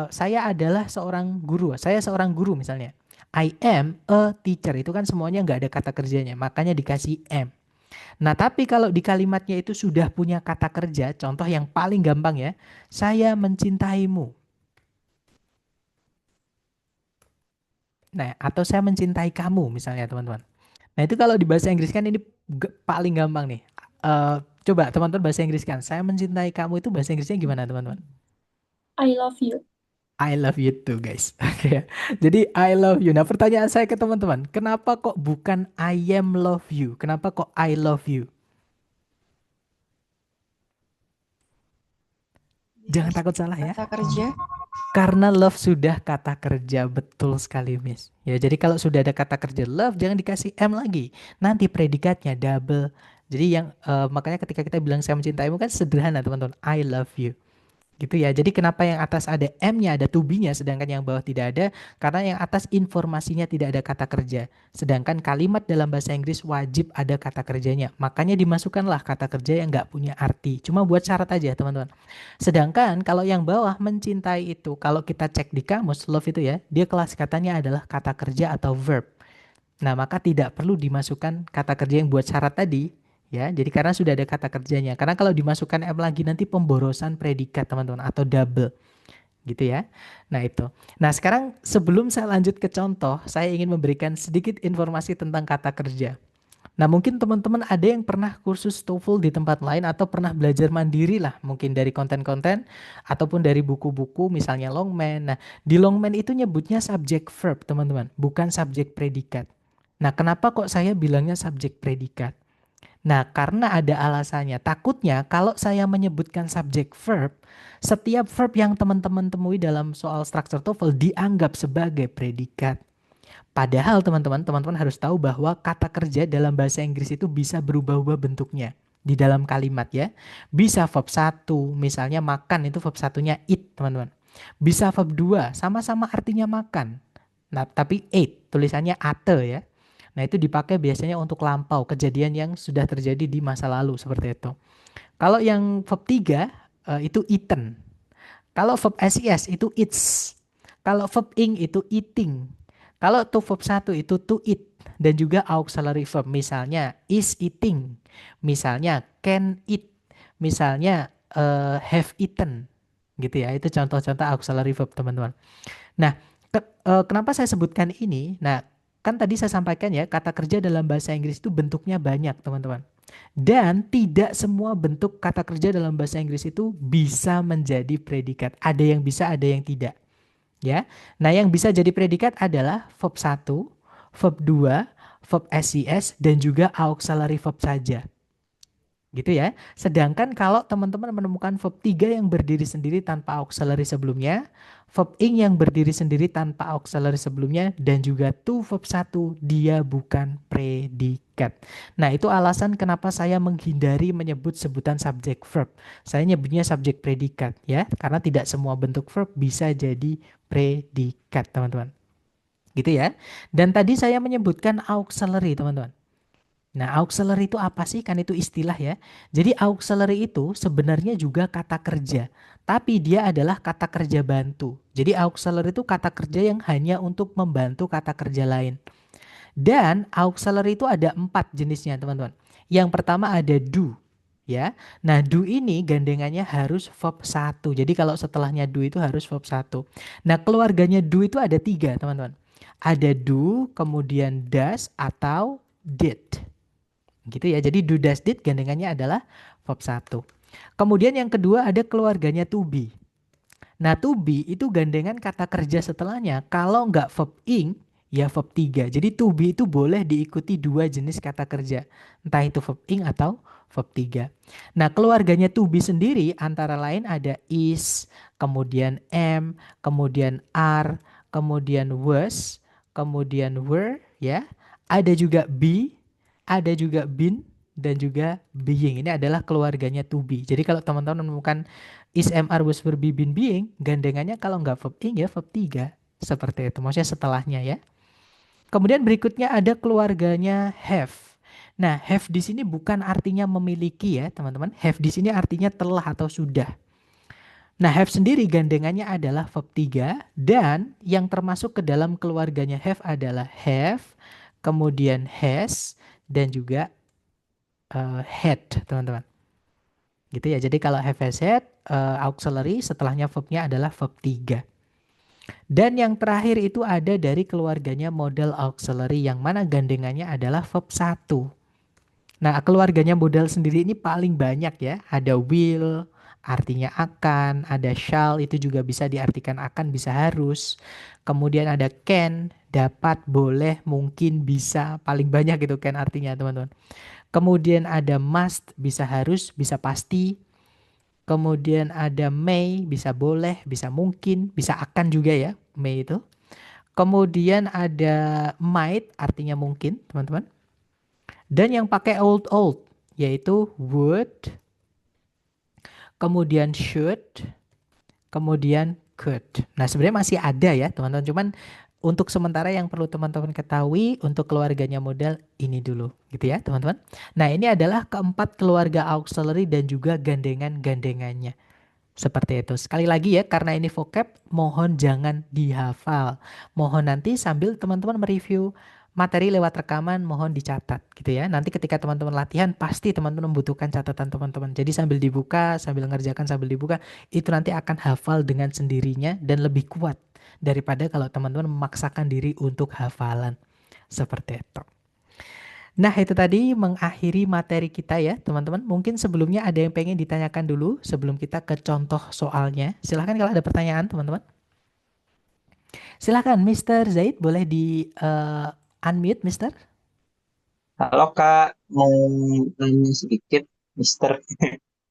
saya adalah seorang guru. Saya seorang guru misalnya. I am a teacher. Itu kan semuanya nggak ada kata kerjanya. Makanya dikasih M. Nah, tapi kalau di kalimatnya itu sudah punya kata kerja, contoh yang paling gampang ya, saya mencintaimu. Nah, atau saya mencintai kamu misalnya teman-teman. Nah, itu kalau di bahasa Inggris kan ini paling gampang nih. Eh, Coba teman-teman bahasa Inggris kan, saya mencintai kamu itu bahasa Inggrisnya gimana teman-teman? I love you. I love you too guys. Oke ya. Jadi I love you. Nah, pertanyaan saya ke teman-teman, kenapa kok bukan I am love you? Kenapa kok I love you? Jangan Biasa takut salah ya. kata kerja. Karena love sudah kata kerja, betul sekali, Miss. Ya, jadi kalau sudah ada kata kerja love, jangan dikasih M lagi. Nanti predikatnya double. Jadi makanya ketika kita bilang saya mencintaimu kan sederhana, teman-teman. I love you. Gitu ya. Jadi kenapa yang atas ada M-nya, ada to be-nya, sedangkan yang bawah tidak ada? Karena yang atas informasinya tidak ada kata kerja. Sedangkan kalimat dalam bahasa Inggris wajib ada kata kerjanya. Makanya dimasukkanlah kata kerja yang nggak punya arti. Cuma buat syarat aja, teman-teman. Sedangkan kalau yang bawah mencintai itu, kalau kita cek di kamus, love itu ya, dia kelas katanya adalah kata kerja atau verb. Nah, maka tidak perlu dimasukkan kata kerja yang buat syarat tadi, ya. Jadi karena sudah ada kata kerjanya. Karena kalau dimasukkan M lagi nanti pemborosan predikat, teman-teman, atau double, gitu ya. Nah, itu. Nah, sekarang sebelum saya lanjut ke contoh, saya ingin memberikan sedikit informasi tentang kata kerja. Nah, mungkin teman-teman ada yang pernah kursus TOEFL di tempat lain atau pernah belajar mandiri lah, mungkin dari konten-konten ataupun dari buku-buku misalnya Longman. Nah, di Longman itu nyebutnya subject verb, teman-teman, bukan subjek predikat. Nah, kenapa kok saya bilangnya subjek predikat? Nah, karena ada alasannya. Takutnya kalau saya menyebutkan subjek verb, setiap verb yang teman-teman temui dalam soal struktur TOEFL dianggap sebagai predikat. Padahal teman-teman harus tahu bahwa kata kerja dalam bahasa Inggris itu bisa berubah-ubah bentuknya di dalam kalimat ya. Bisa verb satu, misalnya makan itu verb satunya eat, teman-teman. Bisa verb 2, sama-sama artinya makan. Nah, tapi ate tulisannya ate ya. Nah, itu dipakai biasanya untuk lampau, kejadian yang sudah terjadi di masa lalu seperti itu. Kalau yang verb 3 itu eaten. Kalau verb SES itu eats. Kalau verb ing itu eating. Kalau to verb satu itu to eat dan juga auxiliary verb misalnya is eating, misalnya can eat, misalnya have eaten gitu ya. Itu contoh-contoh auxiliary verb, teman-teman. Nah, kenapa saya sebutkan ini? Nah, kan tadi saya sampaikan ya, kata kerja dalam bahasa Inggris itu bentuknya banyak, teman-teman. Dan tidak semua bentuk kata kerja dalam bahasa Inggris itu bisa menjadi predikat. Ada yang bisa, ada yang tidak. Ya. Nah, yang bisa jadi predikat adalah verb satu, verb 2, verb SES, dan juga auxiliary verb saja. Gitu ya. Sedangkan kalau teman-teman menemukan verb 3 yang berdiri sendiri tanpa auxiliary sebelumnya, verb ing yang berdiri sendiri tanpa auxiliary sebelumnya, dan juga to verb 1, dia bukan predikat. Nah, itu alasan kenapa saya menghindari menyebut sebutan subject verb. Saya nyebutnya subject predikat ya, karena tidak semua bentuk verb bisa jadi predikat, teman-teman. Gitu ya. Dan tadi saya menyebutkan auxiliary, teman-teman. Nah, auxiliary itu apa sih? Kan itu istilah ya. Jadi auxiliary itu sebenarnya juga kata kerja, tapi dia adalah kata kerja bantu. Jadi auxiliary itu kata kerja yang hanya untuk membantu kata kerja lain. Dan auxiliary itu ada 4 jenisnya, teman-teman. Yang pertama ada do, ya. Nah, do ini gandengannya harus verb satu. Jadi kalau setelahnya do itu harus verb satu. Nah, keluarganya do itu ada 3, teman-teman. Ada do, kemudian does, atau did. Gitu ya. Jadi do, does, did gandengannya adalah verb satu. Kemudian yang kedua ada keluarganya to be. Nah, to be itu gandengan kata kerja setelahnya. Kalau nggak verb ing, ya verb 3. Jadi to be itu boleh diikuti 2 jenis kata kerja. Entah itu verb ing atau verb 3. Nah, keluarganya to be sendiri antara lain ada is, kemudian am, kemudian are, kemudian was, kemudian were, ya. Ada juga be, ada juga been, dan juga being. Ini adalah keluarganya to be. Jadi kalau teman-teman menemukan is, am, are, was, were, be, been, being, gandengannya kalau nggak verb ing ya verb 3. Seperti itu. Maksudnya setelahnya ya. Kemudian berikutnya ada keluarganya have. Nah, have di sini bukan artinya memiliki ya, teman-teman. Have di sini artinya telah atau sudah. Nah, have sendiri gandengannya adalah verb 3 dan yang termasuk ke dalam keluarganya have adalah have, kemudian has, dan juga had, teman-teman. Gitu ya. Jadi kalau have, has, had, auxiliary setelahnya verbnya adalah verb 3. Dan yang terakhir itu ada dari keluarganya modal auxiliary yang mana gandengannya adalah verb satu. Nah, keluarganya modal sendiri ini paling banyak ya. Ada will, artinya akan, ada shall, itu juga bisa diartikan akan, bisa harus. Kemudian ada can, dapat, boleh, mungkin, bisa, paling banyak itu can artinya, teman-teman. Kemudian ada must, bisa harus, bisa pasti. Kemudian ada may, bisa boleh, bisa mungkin, bisa akan juga ya, may itu. Kemudian ada might, artinya mungkin, teman-teman. Dan yang pakai old, yaitu would, kemudian should, kemudian could. Nah, sebenarnya masih ada ya, teman-teman. Cuman untuk sementara yang perlu teman-teman ketahui untuk keluarganya modal ini dulu, gitu ya, teman-teman. Nah, ini adalah keempat keluarga auxiliary dan juga gandengan-gandengannya. Seperti itu. Sekali lagi ya, karena ini vocab, mohon jangan dihafal. Mohon nanti sambil teman-teman mereview materi lewat rekaman, mohon dicatat gitu ya. Nanti ketika teman-teman latihan, pasti teman-teman membutuhkan catatan teman-teman. Jadi sambil dibuka, sambil ngerjakan, sambil dibuka, itu nanti akan hafal dengan sendirinya dan lebih kuat daripada kalau teman-teman memaksakan diri untuk hafalan. Seperti itu. Nah, itu tadi mengakhiri materi kita ya, teman-teman. Mungkin sebelumnya ada yang pengen ditanyakan dulu sebelum kita ke contoh soalnya. Silahkan kalau ada pertanyaan, teman-teman. Silahkan, Mr. Zaid, boleh di unmute, Mr. Halo Kak, mau nanya sedikit, Mister.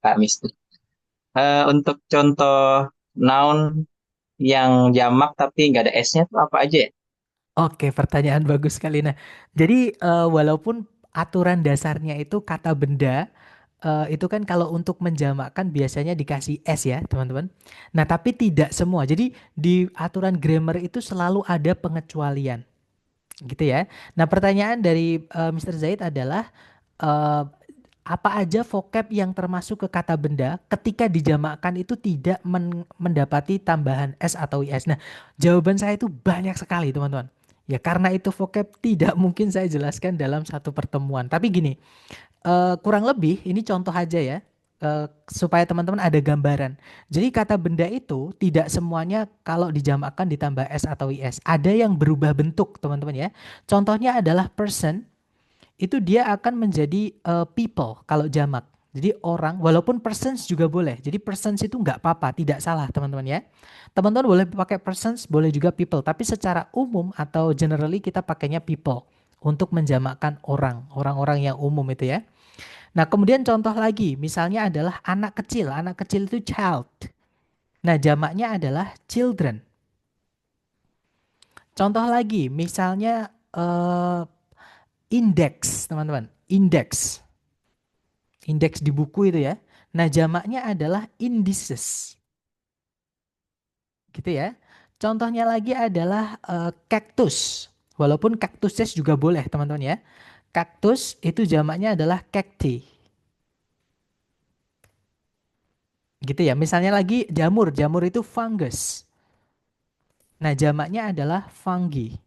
Kak Mister. Untuk contoh noun yang jamak tapi nggak ada S-nya tuh apa aja ya? Oke, pertanyaan bagus sekali. Nah, jadi walaupun aturan dasarnya itu kata benda, itu kan kalau untuk menjamakkan biasanya dikasih S ya, teman-teman. Nah, tapi tidak semua. Jadi di aturan grammar itu selalu ada pengecualian. Gitu ya. Nah, pertanyaan dari Mr. Zaid adalah eh, apa aja vocab yang termasuk ke kata benda ketika dijamakkan itu tidak mendapati tambahan S atau IS. Nah, jawaban saya itu banyak sekali, teman-teman. Ya, karena itu vocab tidak mungkin saya jelaskan dalam satu pertemuan. Tapi gini, kurang lebih ini contoh aja ya. Supaya teman-teman ada gambaran. Jadi kata benda itu tidak semuanya kalau dijamakkan ditambah S atau IS. Ada yang berubah bentuk, teman-teman ya. Contohnya adalah person, itu dia akan menjadi people kalau jamak. Jadi orang, walaupun persons juga boleh. Jadi persons itu nggak apa-apa, tidak salah teman-teman ya. Teman-teman boleh pakai persons, boleh juga people. Tapi secara umum atau generally kita pakainya people untuk menjamakkan orang, orang-orang yang umum itu ya. Nah, kemudian contoh lagi, misalnya adalah anak kecil. Anak kecil itu child. Nah, jamaknya adalah children. Contoh lagi, misalnya index, teman-teman. Index. Indeks di buku itu ya. Nah, jamaknya adalah indices. Gitu ya. Contohnya lagi adalah cactus. Walaupun cactuses juga boleh, teman-teman ya. Cactus itu jamaknya adalah cacti. Gitu ya. Misalnya lagi jamur. Jamur itu fungus. Nah, jamaknya adalah fungi.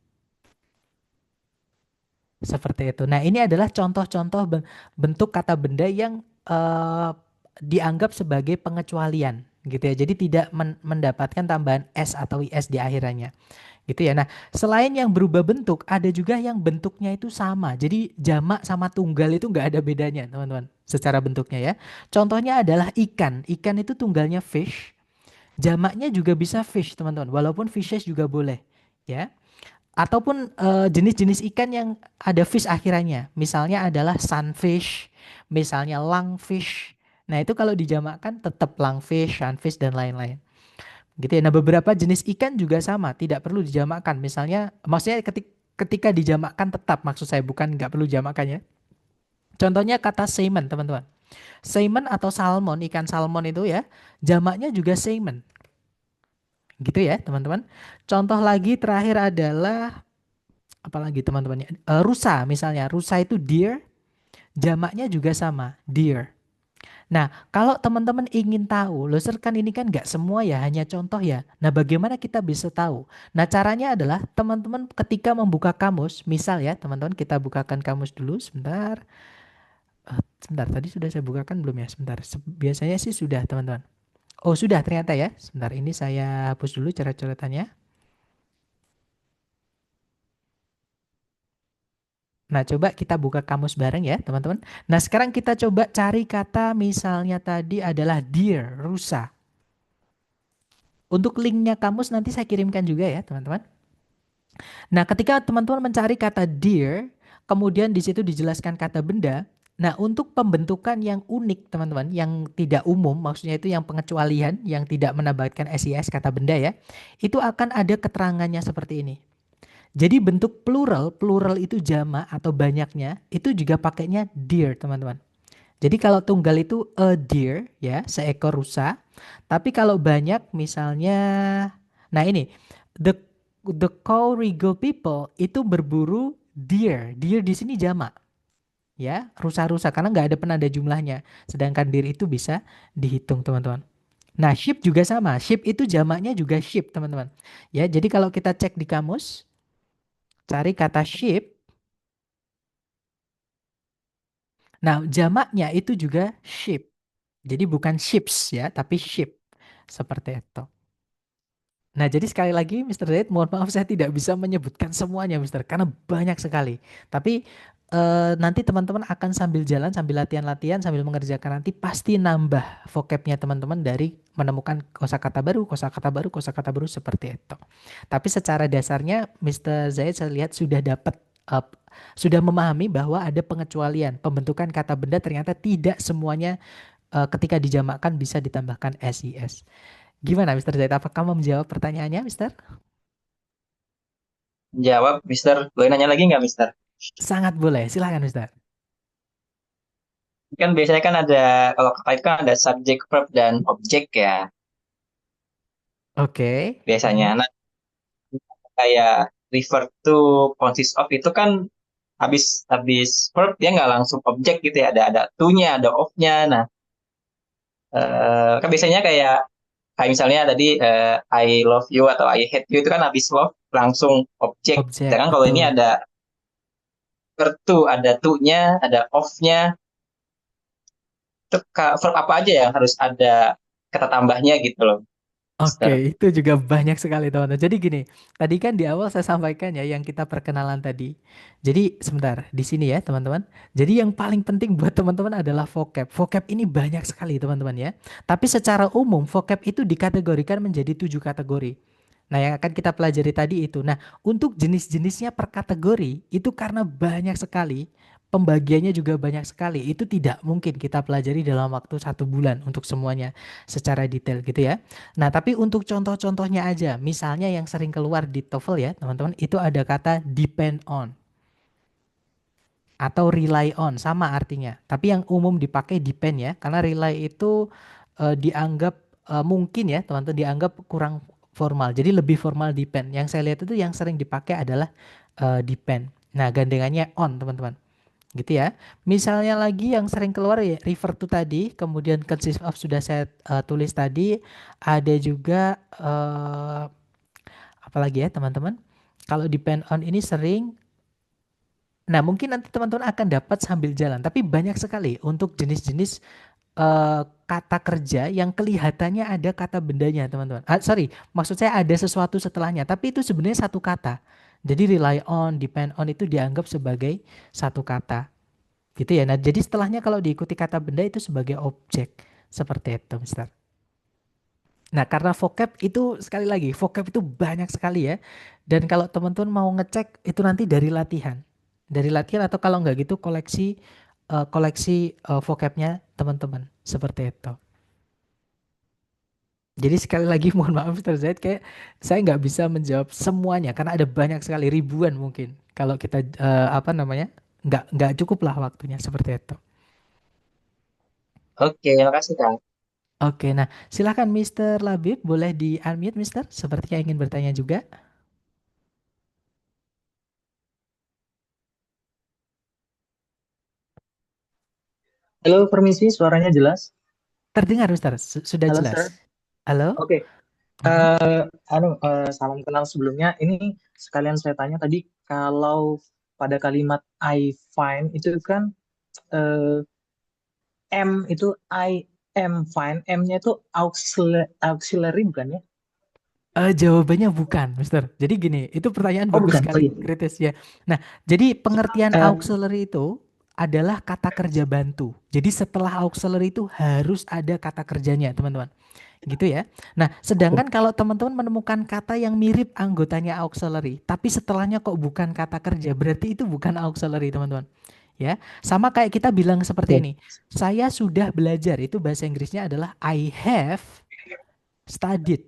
Seperti itu. Nah, ini adalah contoh-contoh bentuk kata benda yang dianggap sebagai pengecualian gitu ya. Jadi tidak mendapatkan tambahan S atau IS di akhirannya. Gitu ya. Nah, selain yang berubah bentuk, ada juga yang bentuknya itu sama. Jadi jamak sama tunggal itu nggak ada bedanya, teman-teman. Secara bentuknya ya. Contohnya adalah ikan. Ikan itu tunggalnya fish. Jamaknya juga bisa fish, teman-teman. Walaupun fishes juga boleh. Ya. Ataupun jenis-jenis ikan yang ada fish akhirannya. Misalnya adalah sunfish, misalnya lungfish. Nah, itu kalau dijamakkan tetap lungfish, sunfish, dan lain-lain. Gitu ya. Nah, beberapa jenis ikan juga sama, tidak perlu dijamakkan. Misalnya, maksudnya ketika dijamakkan tetap, maksud saya bukan nggak perlu jamakannya. Contohnya kata salmon, teman-teman. Salmon atau salmon, ikan salmon itu ya, jamaknya juga salmon. Gitu ya, teman-teman. Contoh lagi terakhir adalah apalagi teman-temannya rusa misalnya. Rusa itu deer, jamaknya juga sama, deer. Nah, kalau teman-teman ingin tahu, loh Sir, kan ini kan nggak semua ya, hanya contoh ya. Nah, bagaimana kita bisa tahu? Nah, caranya adalah teman-teman ketika membuka kamus, misal ya, teman-teman kita bukakan kamus dulu sebentar. Sebentar, tadi sudah saya bukakan belum ya? Sebentar, biasanya sih sudah teman-teman. Oh, sudah ternyata ya. Sebentar, ini saya hapus dulu coret-coretannya. Nah, coba kita buka kamus bareng ya, teman-teman. Nah, sekarang kita coba cari kata misalnya tadi adalah deer, rusa. Untuk linknya kamus nanti saya kirimkan juga ya, teman-teman. Nah, ketika teman-teman mencari kata deer, kemudian di situ dijelaskan kata benda, Nah, untuk pembentukan yang unik, teman-teman, yang tidak umum, maksudnya itu yang pengecualian, yang tidak menambahkan SIS kata benda ya, itu akan ada keterangannya seperti ini. Jadi bentuk plural, plural itu jamak atau banyaknya, itu juga pakainya deer, teman-teman. Jadi kalau tunggal itu a deer, ya, seekor rusa. Tapi kalau banyak, misalnya, nah ini, the the Cowrigo people itu berburu deer. Deer di sini jamak, ya, rusa-rusa karena nggak ada penanda jumlahnya. Sedangkan deer itu bisa dihitung, teman-teman. Nah, sheep juga sama. Sheep itu jamaknya juga sheep, teman-teman. Ya, jadi kalau kita cek di kamus, cari kata sheep. Nah, jamaknya itu juga sheep. Jadi bukan ships ya, tapi sheep. Seperti itu. Nah, jadi sekali lagi Mr. Zaid, mohon maaf saya tidak bisa menyebutkan semuanya Mr. Karena banyak sekali. Tapi nanti teman-teman akan sambil jalan, sambil latihan-latihan, sambil mengerjakan nanti pasti nambah vocabnya teman-teman dari menemukan kosakata baru, kosakata baru seperti itu. Tapi secara dasarnya Mr. Zaid saya lihat sudah dapat eh, sudah memahami bahwa ada pengecualian. Pembentukan kata benda ternyata tidak semuanya ketika dijamakkan bisa ditambahkan SIS. Gimana Mister Zaid? Apakah kamu menjawab pertanyaannya, Mister? Jawab, Mister. Boleh nanya lagi nggak, Mister? Sangat boleh. Silahkan, Mister. Kan biasanya kan ada, kalau kata itu kan ada subjek, verb, dan objek ya, Oke. biasanya. Mhm. Nah, kayak refer to, consist of itu kan habis habis verb dia nggak langsung objek gitu ya, ada to-nya, ada of-nya. Nah, kan biasanya kayak misalnya tadi I love you atau I hate you itu kan habis love langsung objek. Objek, Sedangkan kalau ini betul. ada verb to, ada to-nya, ada of-nya, itu verb apa aja yang harus ada kata tambahnya gitu loh, Oke, Mister. itu juga banyak sekali teman-teman. Jadi gini, tadi kan di awal saya sampaikan ya yang kita perkenalan tadi. Jadi sebentar, di sini ya teman-teman. Jadi yang paling penting buat teman-teman adalah vocab. Vocab ini banyak sekali teman-teman ya. Tapi secara umum vocab itu dikategorikan menjadi 7 kategori. Nah, yang akan kita pelajari tadi itu. Nah, untuk jenis-jenisnya per kategori itu karena banyak sekali, pembagiannya juga banyak sekali. Itu tidak mungkin kita pelajari dalam waktu 1 bulan untuk semuanya secara detail gitu ya. Nah, tapi untuk contoh-contohnya aja, misalnya yang sering keluar di TOEFL ya, teman-teman, itu ada kata depend on atau rely on, sama artinya. Tapi yang umum dipakai depend ya, karena rely itu dianggap mungkin ya, teman-teman, dianggap kurang formal. Jadi lebih formal depend. Yang saya lihat itu yang sering dipakai adalah depend. Nah, gandengannya on, teman-teman. Gitu ya. Misalnya lagi yang sering keluar ya refer to tadi, kemudian consist of sudah saya tulis tadi, ada juga apalagi ya teman-teman. Kalau depend on ini sering, nah mungkin nanti teman-teman akan dapat sambil jalan, tapi banyak sekali untuk jenis-jenis kata kerja yang kelihatannya ada kata bendanya teman-teman. Sorry, maksud saya ada sesuatu setelahnya, tapi itu sebenarnya satu kata. Jadi rely on, depend on itu dianggap sebagai satu kata. Gitu ya. Nah, jadi setelahnya kalau diikuti kata benda itu sebagai objek. Seperti itu, Mister. Nah, karena vocab itu sekali lagi, vocab itu banyak sekali ya. Dan kalau teman-teman mau ngecek itu nanti dari latihan. Dari latihan atau kalau nggak gitu koleksi vocabnya teman-teman. Seperti itu. Jadi sekali lagi mohon maaf Mister Zaid, kayak saya nggak bisa menjawab semuanya karena ada banyak sekali ribuan mungkin. Kalau kita apa namanya, nggak cukup lah waktunya seperti itu. Oke, makasih Kak. Oke, nah silakan Mister Labib, boleh di-unmute Mister, sepertinya ingin bertanya juga. Halo, permisi, suaranya jelas. Terdengar Mister, sudah Halo, jelas. sir. Halo? Oke, Mhm. salam kenal sebelumnya. Ini sekalian saya tanya tadi, kalau pada kalimat I find itu kan eh, M itu I am fine, M-nya itu auxiliary bukan ya? Jawabannya bukan, Mister. Jadi gini, itu pertanyaan Oh, bagus bukan. Oh sekali, iya. kritis ya. Nah, jadi pengertian Eh, auxiliary itu adalah kata kerja bantu. Jadi setelah auxiliary itu harus ada kata kerjanya, teman-teman. Gitu ya. Nah, sedangkan kalau teman-teman menemukan kata yang mirip anggotanya auxiliary, tapi setelahnya kok bukan kata kerja, berarti itu bukan auxiliary, teman-teman. Ya, sama kayak kita bilang seperti Oke. ini. Saya sudah belajar, itu bahasa Inggrisnya adalah I have studied.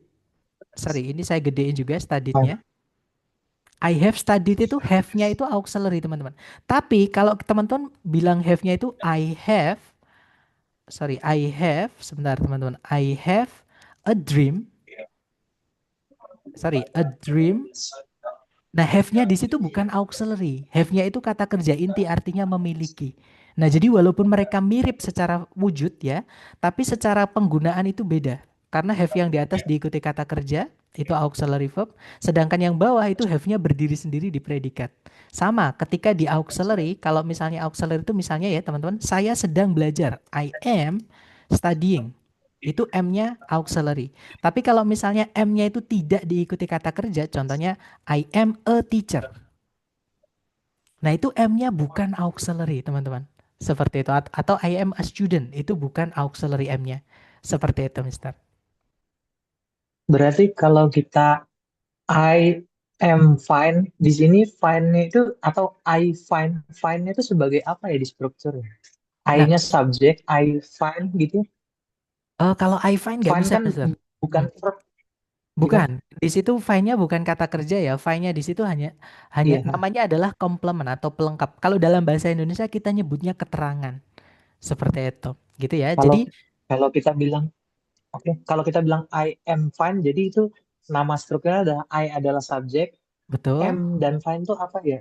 Sorry, ini saya gedein juga Oh, studiednya. I have studied itu have-nya itu auxiliary teman-teman. Tapi kalau teman-teman bilang have-nya itu I have, sebentar teman-teman. I have a dream. Sorry, a dream. Nah, have-nya di situ bukan auxiliary. Have-nya itu kata kerja inti artinya memiliki. Nah, jadi walaupun mereka mirip secara wujud ya, tapi secara penggunaan itu beda. Karena have yang di atas diikuti kata kerja, itu auxiliary verb, sedangkan yang bawah itu have-nya berdiri sendiri di predikat. Sama, ketika di auxiliary, kalau misalnya auxiliary itu misalnya ya teman-teman, saya sedang belajar. I am studying. Itu M-nya auxiliary. Tapi kalau misalnya M-nya itu tidak diikuti kata kerja, contohnya I am a teacher. Nah, itu M-nya bukan auxiliary, teman-teman. Seperti itu. Atau I am a student, itu bukan auxiliary M-nya. Seperti itu, Mister. berarti kalau kita I am fine di sini fine-nya itu atau I fine-nya itu sebagai apa ya di strukturnya? Nah, I-nya subjek, I fine gitu. kalau I find nggak Fine bisa, kan Mister. bukan Hmm, verb, gimana? bukan. Di situ find-nya bukan kata kerja ya. Find-nya di situ hanya hanya Iya. namanya adalah komplement atau pelengkap. Kalau dalam bahasa Indonesia kita nyebutnya keterangan. Seperti itu. Gitu ya. Kalau Jadi kalau kita bilang oke, kalau kita bilang I am fine, jadi itu nama strukturnya adalah I adalah subjek, betul. am dan fine itu apa ya?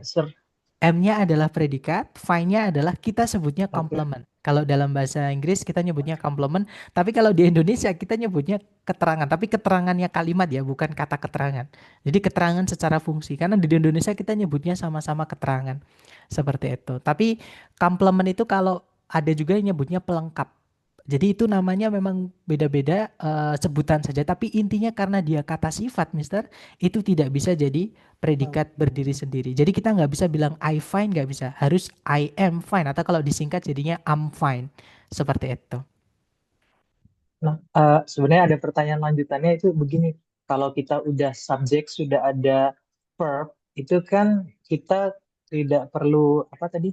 M-nya adalah predikat, find-nya adalah kita sebutnya Oke. complement. Kalau dalam bahasa Inggris kita nyebutnya complement, tapi kalau di Indonesia kita nyebutnya keterangan. Tapi keterangannya kalimat ya, bukan kata keterangan. Jadi keterangan secara fungsi. Karena di Indonesia kita nyebutnya sama-sama keterangan. Seperti itu. Tapi complement itu kalau ada juga yang nyebutnya pelengkap. Jadi itu namanya memang beda-beda sebutan saja. Tapi intinya karena dia kata sifat, Mister, itu tidak bisa jadi predikat berdiri sendiri. Jadi kita nggak bisa bilang I fine, nggak bisa. Harus I am fine atau kalau disingkat jadinya I'm fine. Seperti itu. Nah, sebenarnya ada pertanyaan lanjutannya itu begini. Kalau kita udah subjek, sudah ada verb, itu kan kita tidak perlu apa tadi?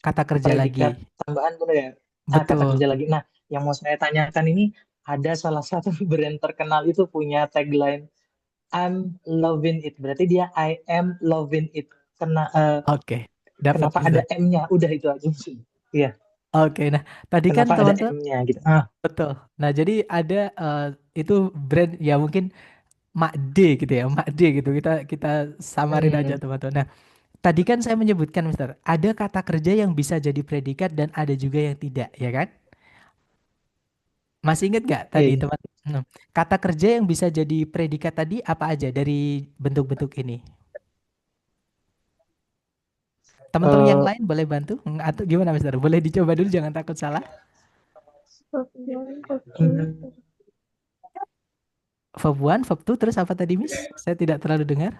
Kata kerja lagi. Predikat tambahan bener ya? Kata Betul. kerja lagi. Nah, yang mau saya tanyakan ini ada salah satu brand terkenal itu punya tagline I'm loving it. Berarti dia I am loving it. Oke. Dapat Kenapa ada bisa. M-nya? Udah itu aja sih. Iya, Oke, nah tadi kan kenapa ada teman-teman M-nya gitu. betul. Nah, jadi ada itu brand ya mungkin Mak D gitu ya, Mak D gitu. Kita kita samarin aja Hmm, teman-teman. Nah, tadi kan saya menyebutkan Mister, ada kata kerja yang bisa jadi predikat dan ada juga yang tidak, ya kan? Masih ingat gak iya, tadi iya. teman? Kata kerja yang bisa jadi predikat tadi apa aja dari bentuk-bentuk ini? Teman-teman yang Eh, lain boleh bantu? Atau gimana, Mister? Boleh dicoba dulu, jangan takut salah. hmm, Verb 1, verb 2, terus apa tadi, Miss? Saya tidak terlalu dengar.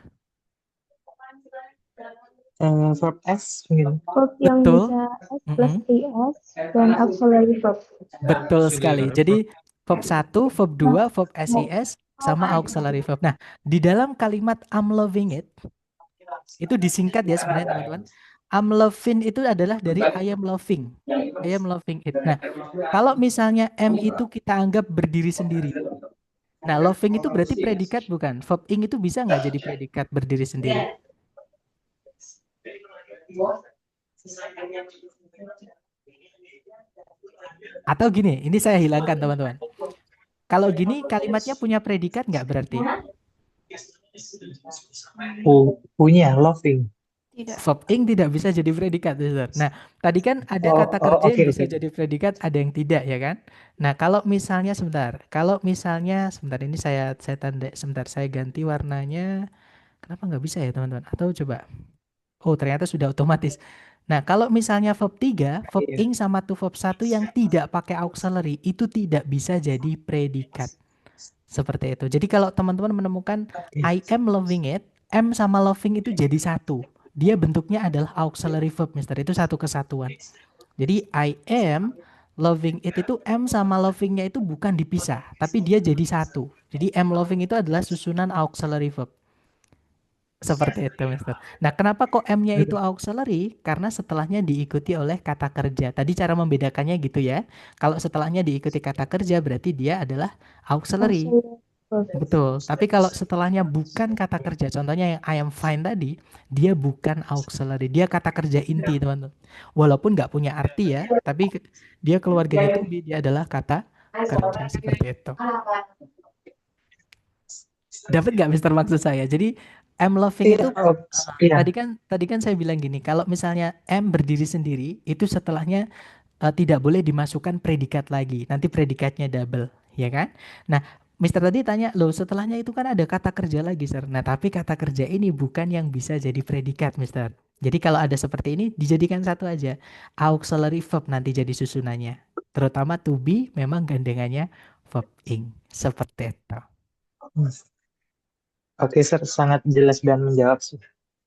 verb S mungkin. Verb yang Betul. bisa S plus Mm-mm. ES dan auxiliary verb. Betul sekali. Jadi verb 1, verb 2, verb SIS, sama auxiliary verb. Nah, di dalam kalimat I'm loving it, itu disingkat ya sebenarnya teman-teman. I'm loving itu adalah dari I am loving. I am loving it. Nah, kalau misalnya M itu kita anggap berdiri sendiri. Nah, loving itu berarti predikat bukan? Verb ing itu bisa nggak jadi predikat berdiri sendiri? Atau gini, ini saya hilangkan teman-teman. Kalau gini kalimatnya punya predikat nggak berarti? Punya loving. Tidak. Verb ing tidak bisa jadi predikat, Mister. Nah, tadi kan ada Oh, kata oh, kerja oke, yang bisa oke. jadi predikat, ada yang tidak ya kan? Nah, kalau misalnya sebentar ini saya tanda sebentar saya ganti warnanya. Kenapa nggak bisa ya teman-teman? Atau coba. Oh, ternyata sudah otomatis. Nah, kalau misalnya verb 3, verb Iya. ing sama to verb 1 yang tidak pakai auxiliary itu tidak bisa jadi predikat. Seperti itu. Jadi kalau teman-teman menemukan Oke. I am loving it, M sama loving itu jadi satu. Dia bentuknya adalah auxiliary verb, Mister. Itu satu kesatuan. Jadi I am loving it itu M sama lovingnya itu bukan dipisah, tapi dia jadi satu. Jadi am loving itu adalah susunan auxiliary verb. Seperti itu, Mister. Nah, kenapa kok M-nya itu auxiliary? Karena setelahnya diikuti oleh kata kerja. Tadi cara membedakannya gitu ya. Kalau setelahnya diikuti kata kerja, berarti dia adalah auxiliary. Auxiliary verb. Betul. Tapi kalau setelahnya bukan kata kerja, contohnya yang I am fine tadi, dia bukan auxiliary. Dia kata kerja inti, teman-teman. Walaupun nggak punya arti ya, tapi dia keluarganya to be, dia adalah kata kerja seperti itu. Dapat nggak Mister maksud saya? Jadi I'm loving Iya, itu iya. tadi kan saya bilang gini, kalau misalnya M berdiri sendiri, itu setelahnya tidak boleh dimasukkan predikat lagi. Nanti predikatnya double, ya kan? Nah, Mister tadi tanya, loh setelahnya itu kan ada kata kerja lagi, Sir. Nah, tapi kata kerja ini bukan yang bisa jadi predikat, Mister. Jadi kalau ada seperti ini, dijadikan satu aja. Auxiliary verb nanti jadi susunannya. Terutama to be memang gandengannya verb ing. Seperti itu. Oke, Sir, sangat jelas dan menjawab sih.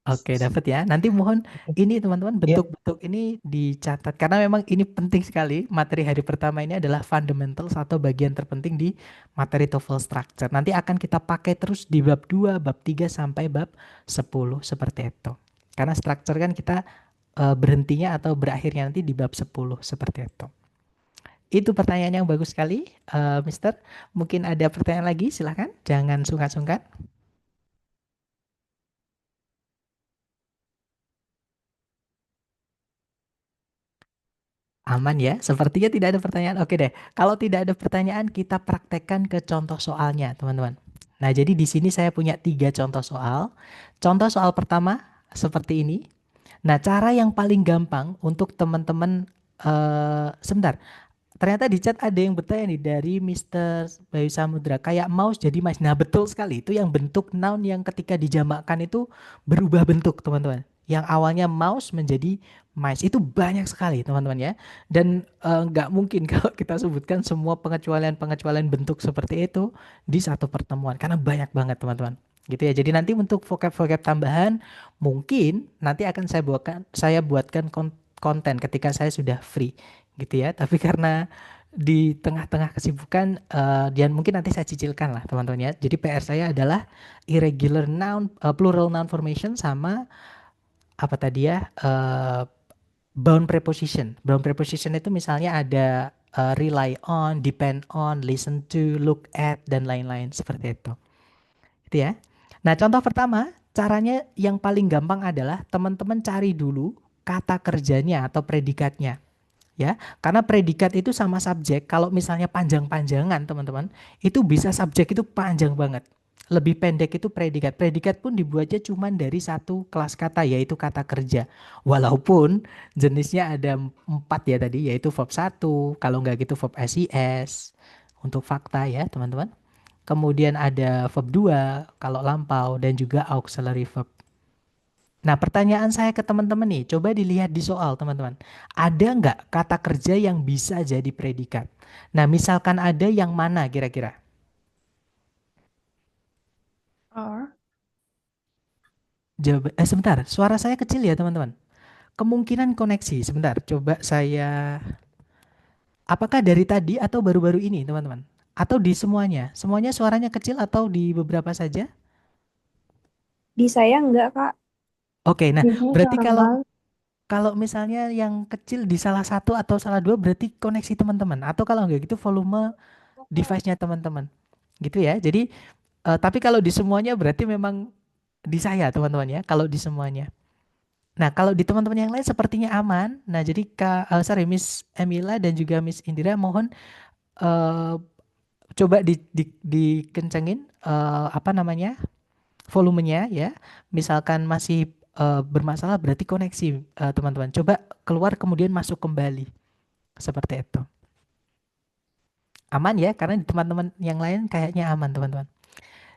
Oke, dapat ya. Nanti mohon ini teman-teman Iya, bentuk-bentuk ini dicatat karena memang ini penting sekali. Materi hari pertama ini adalah fundamentals atau bagian terpenting di materi TOEFL structure. Nanti akan kita pakai terus di bab 2, bab 3 sampai bab 10 seperti itu. Karena structure kan kita berhentinya atau berakhirnya nanti di bab 10 seperti itu. Itu pertanyaan yang bagus sekali, Mister. Mungkin ada pertanyaan lagi, silahkan. Jangan sungkan-sungkan. Aman ya, sepertinya tidak ada pertanyaan. Oke deh, kalau tidak ada pertanyaan kita praktekkan ke contoh soalnya teman-teman. Nah jadi di sini saya punya 3 contoh soal. Contoh soal pertama seperti ini. Nah cara yang paling gampang untuk teman-teman, sebentar. Ternyata di chat ada yang bertanya nih dari Mister Bayu Samudra, kayak mouse jadi mice. Nah betul sekali, itu yang bentuk noun yang ketika dijamakkan itu berubah bentuk teman-teman. Yang awalnya mouse menjadi mice, itu banyak sekali teman-teman ya. Dan nggak mungkin kalau kita sebutkan semua pengecualian-pengecualian bentuk seperti itu di satu pertemuan. Karena banyak banget teman-teman. Gitu ya. Jadi nanti untuk vocab-vocab tambahan mungkin nanti akan saya buatkan konten ketika saya sudah free gitu ya. Tapi karena di tengah-tengah kesibukan dan mungkin nanti saya cicilkan lah teman-teman ya. Jadi PR saya adalah irregular noun, plural noun formation sama apa tadi ya, bound preposition. Bound preposition itu misalnya ada rely on, depend on, listen to, look at dan lain-lain seperti itu. Gitu ya. Nah, contoh pertama, caranya yang paling gampang adalah teman-teman cari dulu kata kerjanya atau predikatnya. Ya, karena predikat itu sama subjek. Kalau misalnya panjang-panjangan, teman-teman, itu bisa subjek itu panjang banget. Lebih pendek itu predikat. Predikat pun dibuatnya cuma dari satu kelas kata, yaitu kata kerja. Walaupun jenisnya ada 4 ya tadi, yaitu verb 1, kalau nggak gitu verb SIS, untuk fakta ya, teman-teman. Kemudian ada verb 2, kalau lampau, dan juga auxiliary verb. Nah, pertanyaan saya ke teman-teman nih, coba dilihat di soal teman-teman. Ada nggak kata kerja yang bisa jadi predikat? Nah, misalkan ada yang mana kira-kira? Are. Sebentar, suara saya kecil ya teman-teman. Kemungkinan koneksi, sebentar, coba saya. Apakah dari tadi atau baru-baru ini teman-teman? Atau di semuanya? Semuanya suaranya kecil atau di beberapa saja? Di saya enggak, Kak. Oke, nah Di sini berarti kalau normal. kalau misalnya yang kecil di salah satu atau salah dua berarti koneksi teman-teman. Atau kalau nggak gitu volume device-nya teman-teman. Gitu ya. Jadi tapi kalau di semuanya berarti memang di saya teman-teman ya. Kalau di semuanya. Nah, kalau di teman-teman yang lain sepertinya aman. Nah, jadi sorry Miss Emila dan juga Miss Indira mohon eh, coba dikencengin apa namanya? Volumenya ya. Misalkan masih bermasalah berarti koneksi teman-teman. Coba keluar kemudian masuk kembali. Seperti itu. Aman ya, karena di teman-teman yang lain kayaknya aman teman-teman.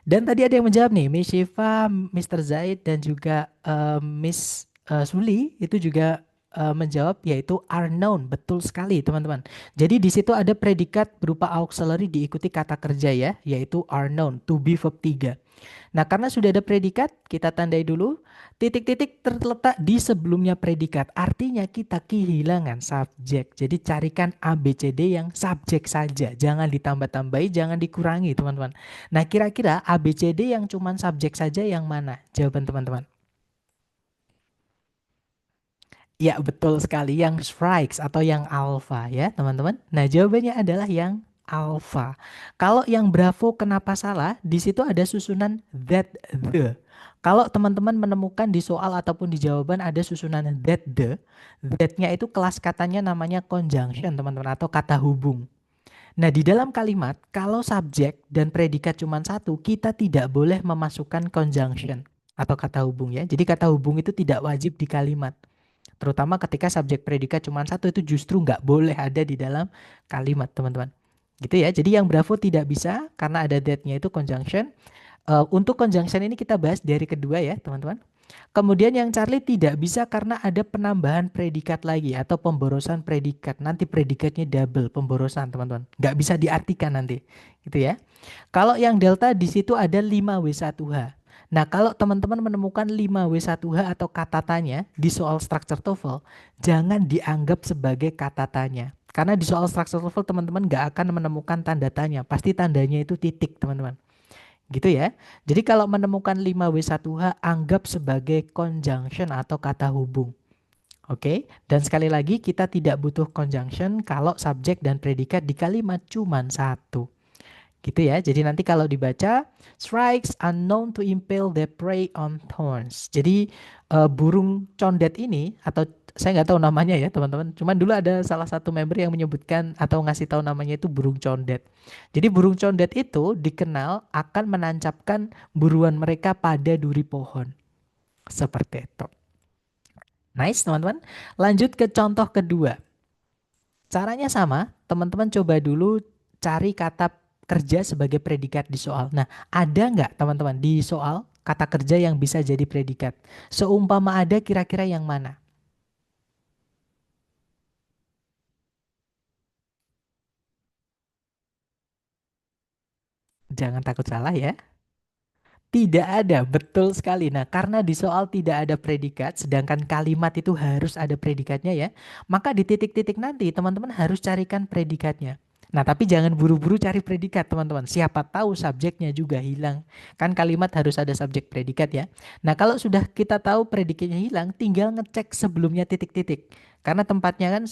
Dan tadi ada yang menjawab nih, Miss Shiva, Mr. Zaid dan juga Miss Suli itu juga menjawab yaitu are known. Betul sekali teman-teman. Jadi di situ ada predikat berupa auxiliary diikuti kata kerja ya, yaitu are known, to be verb 3. Nah, karena sudah ada predikat, kita tandai dulu. Titik-titik terletak di sebelumnya predikat. Artinya kita kehilangan subjek. Jadi carikan A, B, C, D yang subjek saja. Jangan ditambah-tambahi, jangan dikurangi teman-teman. Nah, kira-kira A, B, C, D yang cuman subjek saja yang mana? Jawaban teman-teman. Ya, betul sekali. Yang strikes atau yang alpha ya teman-teman. Nah, jawabannya adalah yang alpha. Kalau yang bravo kenapa salah? Di situ ada susunan that, the. Kalau teman-teman menemukan di soal ataupun di jawaban ada susunan that, the. That-nya itu kelas katanya namanya conjunction teman-teman atau kata hubung. Nah, di dalam kalimat, kalau subjek dan predikat cuma satu, kita tidak boleh memasukkan conjunction atau kata hubung ya. Jadi kata hubung itu tidak wajib di kalimat. Terutama ketika subjek predikat cuma satu itu justru nggak boleh ada di dalam kalimat teman-teman. Gitu ya. Jadi yang bravo tidak bisa karena ada that-nya itu conjunction. Untuk conjunction ini kita bahas dari kedua ya teman-teman. Kemudian yang Charlie tidak bisa karena ada penambahan predikat lagi atau pemborosan predikat. Nanti predikatnya double pemborosan teman-teman. Nggak bisa diartikan nanti. Gitu ya. Kalau yang delta di situ ada 5W1H. Nah, kalau teman-teman menemukan 5W1H atau kata tanya di soal structure TOEFL, jangan dianggap sebagai kata tanya. Karena di soal structure TOEFL teman-teman nggak akan menemukan tanda tanya. Pasti tandanya itu titik, teman-teman. Gitu ya. Jadi kalau menemukan 5W1H, anggap sebagai conjunction atau kata hubung. Oke, dan sekali lagi kita tidak butuh conjunction kalau subjek dan predikat di kalimat cuma satu. Gitu ya. Jadi nanti kalau dibaca strikes are known to impale their prey on thorns. Jadi burung condet ini atau saya nggak tahu namanya ya teman-teman. Cuman dulu ada salah satu member yang menyebutkan atau ngasih tahu namanya itu burung condet. Jadi burung condet itu dikenal akan menancapkan buruan mereka pada duri pohon. Seperti itu. Nice teman-teman. Lanjut ke contoh kedua. Caranya sama. Teman-teman coba dulu cari kata kerja sebagai predikat di soal. Nah, ada nggak teman-teman di soal kata kerja yang bisa jadi predikat? Seumpama ada, kira-kira yang mana? Jangan takut salah ya. Tidak ada, betul sekali. Nah, karena di soal tidak ada predikat, sedangkan kalimat itu harus ada predikatnya ya, maka di titik-titik nanti teman-teman harus carikan predikatnya. Nah, tapi jangan buru-buru cari predikat teman-teman. Siapa tahu subjeknya juga hilang. Kan kalimat harus ada subjek predikat ya. Nah, kalau sudah kita tahu predikatnya hilang, tinggal ngecek sebelumnya titik-titik. Karena tempatnya kan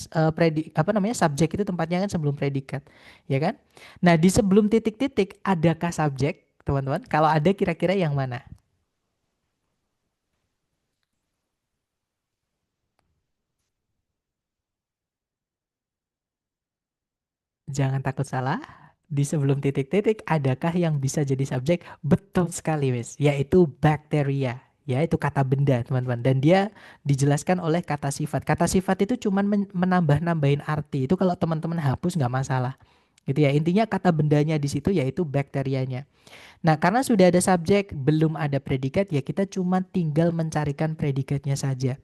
subjek itu tempatnya kan sebelum predikat, ya kan? Nah, di sebelum titik-titik adakah subjek? Teman-teman, kalau ada kira-kira yang mana? Jangan takut salah. Di sebelum titik-titik, adakah yang bisa jadi subjek? Betul sekali, Wes. Yaitu bakteria. Ya, itu kata benda, teman-teman. Dan dia dijelaskan oleh kata sifat. Kata sifat itu cuma menambah-nambahin arti. Itu kalau teman-teman hapus nggak masalah. Gitu ya. Intinya kata bendanya di situ yaitu bakterianya. Nah, karena sudah ada subjek, belum ada predikat, ya kita cuma tinggal mencarikan predikatnya saja.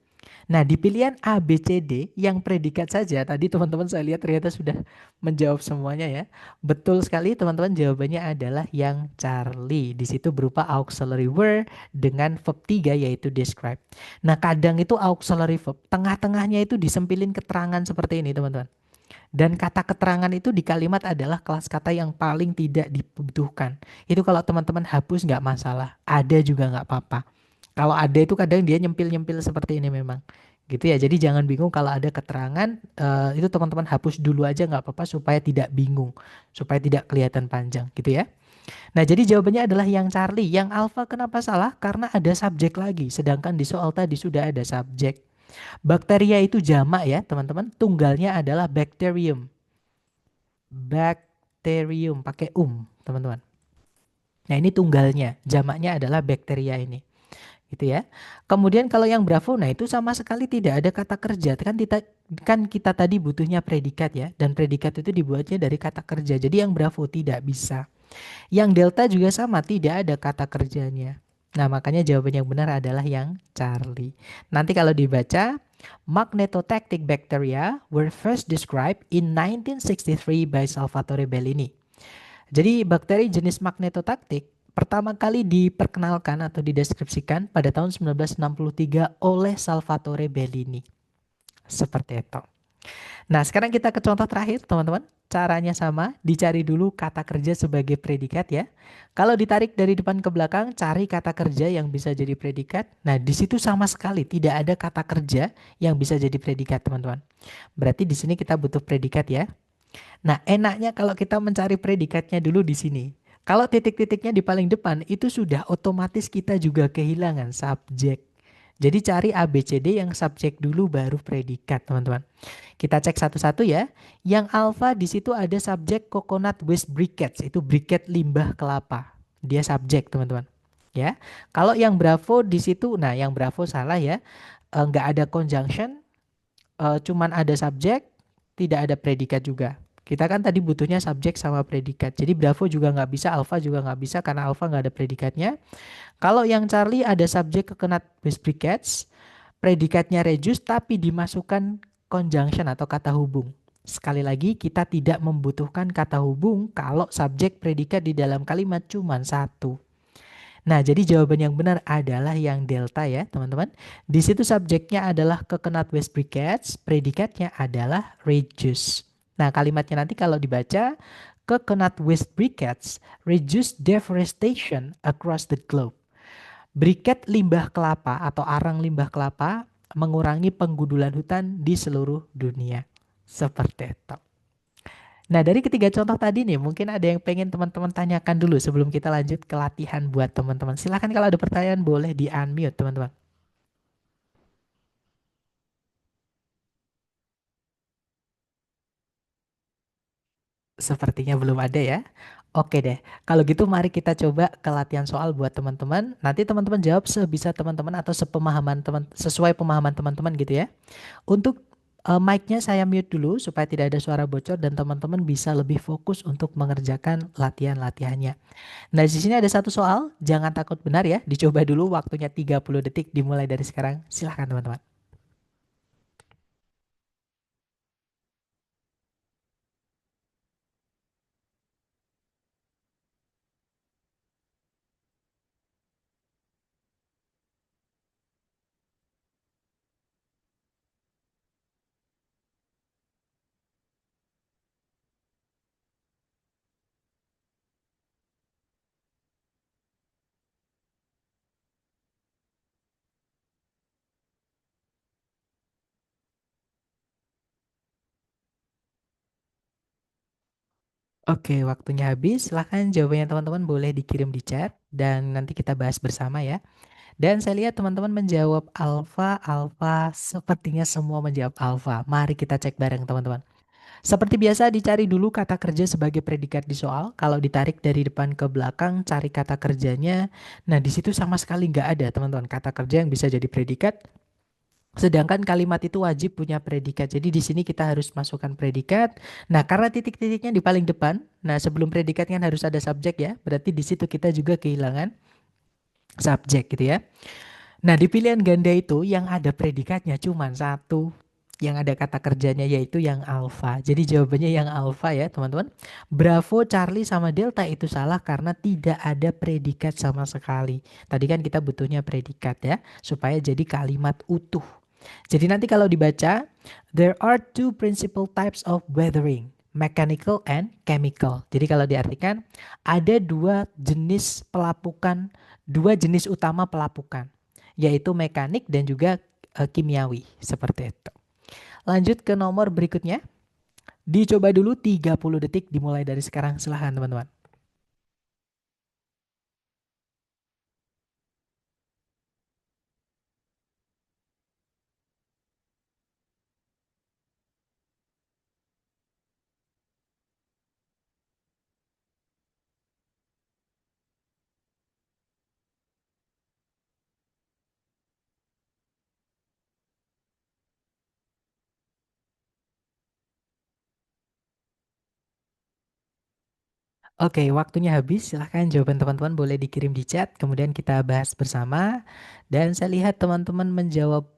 Nah, di pilihan A, B, C, D yang predikat saja, tadi teman-teman saya lihat ternyata sudah menjawab semuanya ya. Betul sekali teman-teman, jawabannya adalah yang Charlie. Di situ berupa auxiliary word dengan verb 3 yaitu describe. Nah, kadang itu auxiliary verb, tengah-tengahnya itu disempilin keterangan seperti ini teman-teman. Dan kata keterangan itu di kalimat adalah kelas kata yang paling tidak dibutuhkan. Itu kalau teman-teman hapus nggak masalah, ada juga nggak apa-apa. Kalau ada itu kadang dia nyempil-nyempil seperti ini memang. Gitu ya, jadi jangan bingung kalau ada keterangan, itu teman-teman hapus dulu aja nggak apa-apa supaya tidak bingung, supaya tidak kelihatan panjang gitu ya. Nah, jadi jawabannya adalah yang Charlie. Yang alpha kenapa salah? Karena ada subjek lagi, sedangkan di soal tadi sudah ada subjek. Bakteria itu jamak ya teman-teman, tunggalnya adalah bacterium. Bacterium pakai teman-teman. Nah, ini tunggalnya, jamaknya adalah bakteria ini. Gitu ya. Kemudian kalau yang bravo, nah itu sama sekali tidak ada kata kerja. Kan kita tadi butuhnya predikat ya, dan predikat itu dibuatnya dari kata kerja. Jadi yang bravo tidak bisa. Yang delta juga sama, tidak ada kata kerjanya. Nah, makanya jawaban yang benar adalah yang Charlie. Nanti kalau dibaca, magnetotactic bacteria were first described in 1963 by Salvatore Bellini. Jadi bakteri jenis magnetotaktik pertama kali diperkenalkan atau dideskripsikan pada tahun 1963 oleh Salvatore Bellini. Seperti itu. Nah, sekarang kita ke contoh terakhir, teman-teman. Caranya sama, dicari dulu kata kerja sebagai predikat ya. Kalau ditarik dari depan ke belakang, cari kata kerja yang bisa jadi predikat. Nah, di situ sama sekali tidak ada kata kerja yang bisa jadi predikat, teman-teman. Berarti di sini kita butuh predikat ya. Nah, enaknya kalau kita mencari predikatnya dulu di sini. Kalau titik-titiknya di paling depan, itu sudah otomatis kita juga kehilangan subjek. Jadi cari A, B, C, D yang subjek dulu baru predikat, teman-teman. Kita cek satu-satu ya. Yang alfa di situ ada subjek coconut waste briquettes, itu briquette limbah kelapa. Dia subjek, teman-teman. Ya. Kalau yang bravo di situ, nah yang bravo salah ya. Nggak ada conjunction, cuman ada subjek, tidak ada predikat juga. Kita kan tadi butuhnya subjek sama predikat. Jadi Bravo juga nggak bisa, Alpha juga nggak bisa karena Alpha nggak ada predikatnya. Kalau yang Charlie ada subjek coconut with briquettes, predikatnya reduce tapi dimasukkan conjunction atau kata hubung. Sekali lagi kita tidak membutuhkan kata hubung kalau subjek predikat di dalam kalimat cuma satu. Nah, jadi jawaban yang benar adalah yang delta ya, teman-teman. Di situ subjeknya adalah coconut waste briquettes, predikatnya adalah reduce. Nah, kalimatnya nanti kalau dibaca, coconut waste briquettes reduce deforestation across the globe. Briket limbah kelapa atau arang limbah kelapa mengurangi penggundulan hutan di seluruh dunia. Seperti itu. Nah, dari ketiga contoh tadi nih, mungkin ada yang pengen teman-teman tanyakan dulu sebelum kita lanjut ke latihan buat teman-teman. Silahkan kalau ada pertanyaan boleh di-unmute, teman-teman. Sepertinya belum ada ya. Oke deh, kalau gitu mari kita coba ke latihan soal buat teman-teman. Nanti teman-teman jawab sebisa teman-teman atau sepemahaman teman, sesuai pemahaman teman-teman gitu ya. Untuk mic-nya saya mute dulu supaya tidak ada suara bocor dan teman-teman bisa lebih fokus untuk mengerjakan latihan-latihannya. Nah, di sini ada satu soal, jangan takut benar ya. Dicoba dulu waktunya 30 detik dimulai dari sekarang. Silahkan teman-teman. Oke, waktunya habis. Silahkan jawabannya teman-teman boleh dikirim di chat dan nanti kita bahas bersama ya. Dan saya lihat teman-teman menjawab alfa, alfa, sepertinya semua menjawab alfa. Mari kita cek bareng teman-teman. Seperti biasa dicari dulu kata kerja sebagai predikat di soal. Kalau ditarik dari depan ke belakang, cari kata kerjanya. Nah, di situ sama sekali nggak ada teman-teman kata kerja yang bisa jadi predikat. Sedangkan kalimat itu wajib punya predikat. Jadi di sini kita harus masukkan predikat. Nah, karena titik-titiknya di paling depan, nah sebelum predikat kan harus ada subjek ya. Berarti di situ kita juga kehilangan subjek gitu ya. Nah, di pilihan ganda itu yang ada predikatnya cuma satu. Yang ada kata kerjanya yaitu yang alfa. Jadi jawabannya yang alfa ya, teman-teman. Bravo, Charlie sama Delta itu salah karena tidak ada predikat sama sekali. Tadi kan kita butuhnya predikat ya, supaya jadi kalimat utuh. Jadi nanti kalau dibaca, there are two principal types of weathering, mechanical and chemical. Jadi kalau diartikan, ada dua jenis utama pelapukan, yaitu mekanik dan juga kimiawi, seperti itu. Lanjut ke nomor berikutnya. Dicoba dulu 30 detik dimulai dari sekarang. Silahkan teman-teman. Oke, waktunya habis. Silahkan jawaban teman-teman boleh dikirim di chat, kemudian kita bahas bersama. Dan saya lihat teman-teman menjawab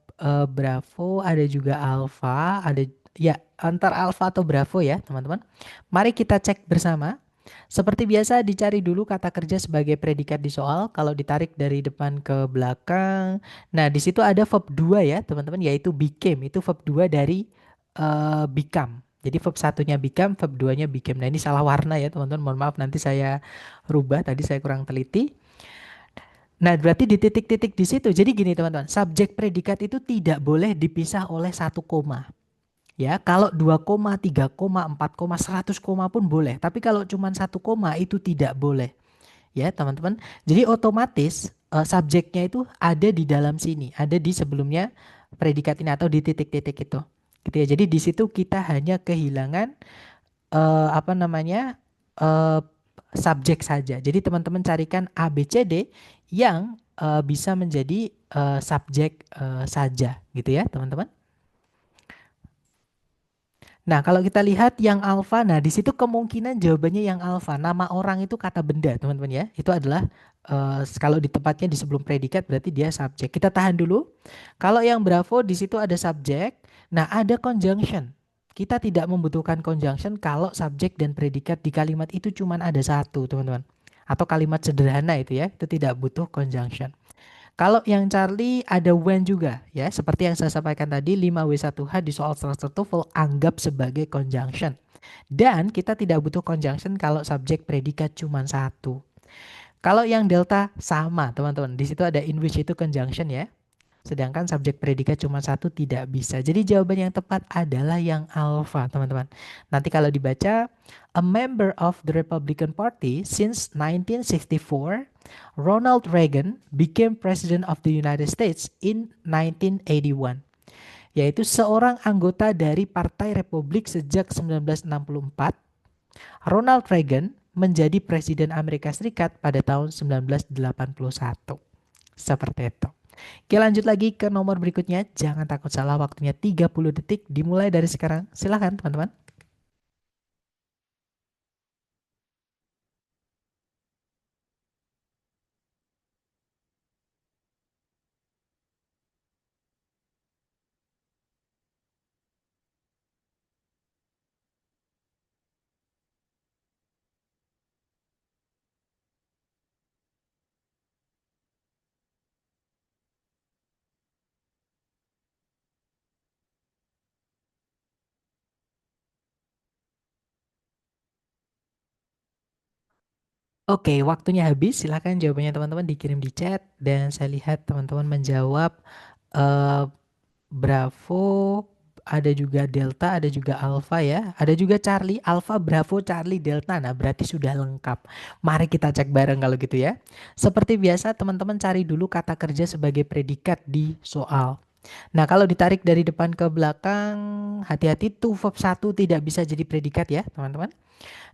Bravo, ada juga Alpha, ada ya antar Alpha atau Bravo ya teman-teman. Mari kita cek bersama. Seperti biasa dicari dulu kata kerja sebagai predikat di soal. Kalau ditarik dari depan ke belakang. Nah, di situ ada verb 2 ya teman-teman, yaitu became. Itu verb 2 dari become. Jadi verb satunya become, verb 2-nya became. Nah, ini salah warna ya teman-teman. Mohon maaf nanti saya rubah. Tadi saya kurang teliti. Nah, berarti di titik-titik di situ. Jadi gini teman-teman, subjek predikat itu tidak boleh dipisah oleh satu koma. Ya, kalau 2 koma, 3 koma, 4 koma, 100 koma pun boleh. Tapi kalau cuma satu koma itu tidak boleh. Ya, teman-teman. Jadi otomatis subjeknya itu ada di dalam sini, ada di sebelumnya predikat ini atau di titik-titik itu. Gitu ya. Jadi di situ kita hanya kehilangan apa namanya eh, subjek saja. Jadi teman-teman carikan A, B, C, D yang bisa menjadi subjek saja, gitu ya, teman-teman. Nah, kalau kita lihat yang alfa, nah di situ kemungkinan jawabannya yang alfa. Nama orang itu kata benda, teman-teman ya. Itu adalah kalau ditempatnya di sebelum predikat berarti dia subjek. Kita tahan dulu. Kalau yang bravo di situ ada subjek. Nah, ada conjunction. Kita tidak membutuhkan conjunction kalau subjek dan predikat di kalimat itu cuma ada satu, teman-teman. Atau kalimat sederhana itu ya, itu tidak butuh conjunction. Kalau yang Charlie ada when juga ya, seperti yang saya sampaikan tadi 5W1H di soal structure TOEFL anggap sebagai conjunction. Dan kita tidak butuh conjunction kalau subjek predikat cuma satu. Kalau yang delta sama teman-teman, di situ ada in which itu conjunction ya. Sedangkan subjek predikat cuma satu tidak bisa. Jadi jawaban yang tepat adalah yang alpha, teman-teman. Nanti kalau dibaca, a member of the Republican Party since 1964, Ronald Reagan became President of the United States in 1981. Yaitu seorang anggota dari Partai Republik sejak 1964, Ronald Reagan menjadi Presiden Amerika Serikat pada tahun 1981. Seperti itu. Oke, lanjut lagi ke nomor berikutnya. Jangan takut salah, waktunya 30 detik dimulai dari sekarang. Silahkan teman-teman. Oke, waktunya habis. Silahkan jawabannya teman-teman dikirim di chat. Dan saya lihat teman-teman menjawab eh, Bravo, ada juga Delta, ada juga Alpha ya. Ada juga Charlie, Alpha, Bravo, Charlie, Delta. Nah, berarti sudah lengkap. Mari kita cek bareng kalau gitu ya. Seperti biasa, teman-teman cari dulu kata kerja sebagai predikat di soal. Nah, kalau ditarik dari depan ke belakang, hati-hati tuh verb 1 tidak bisa jadi predikat ya, teman-teman.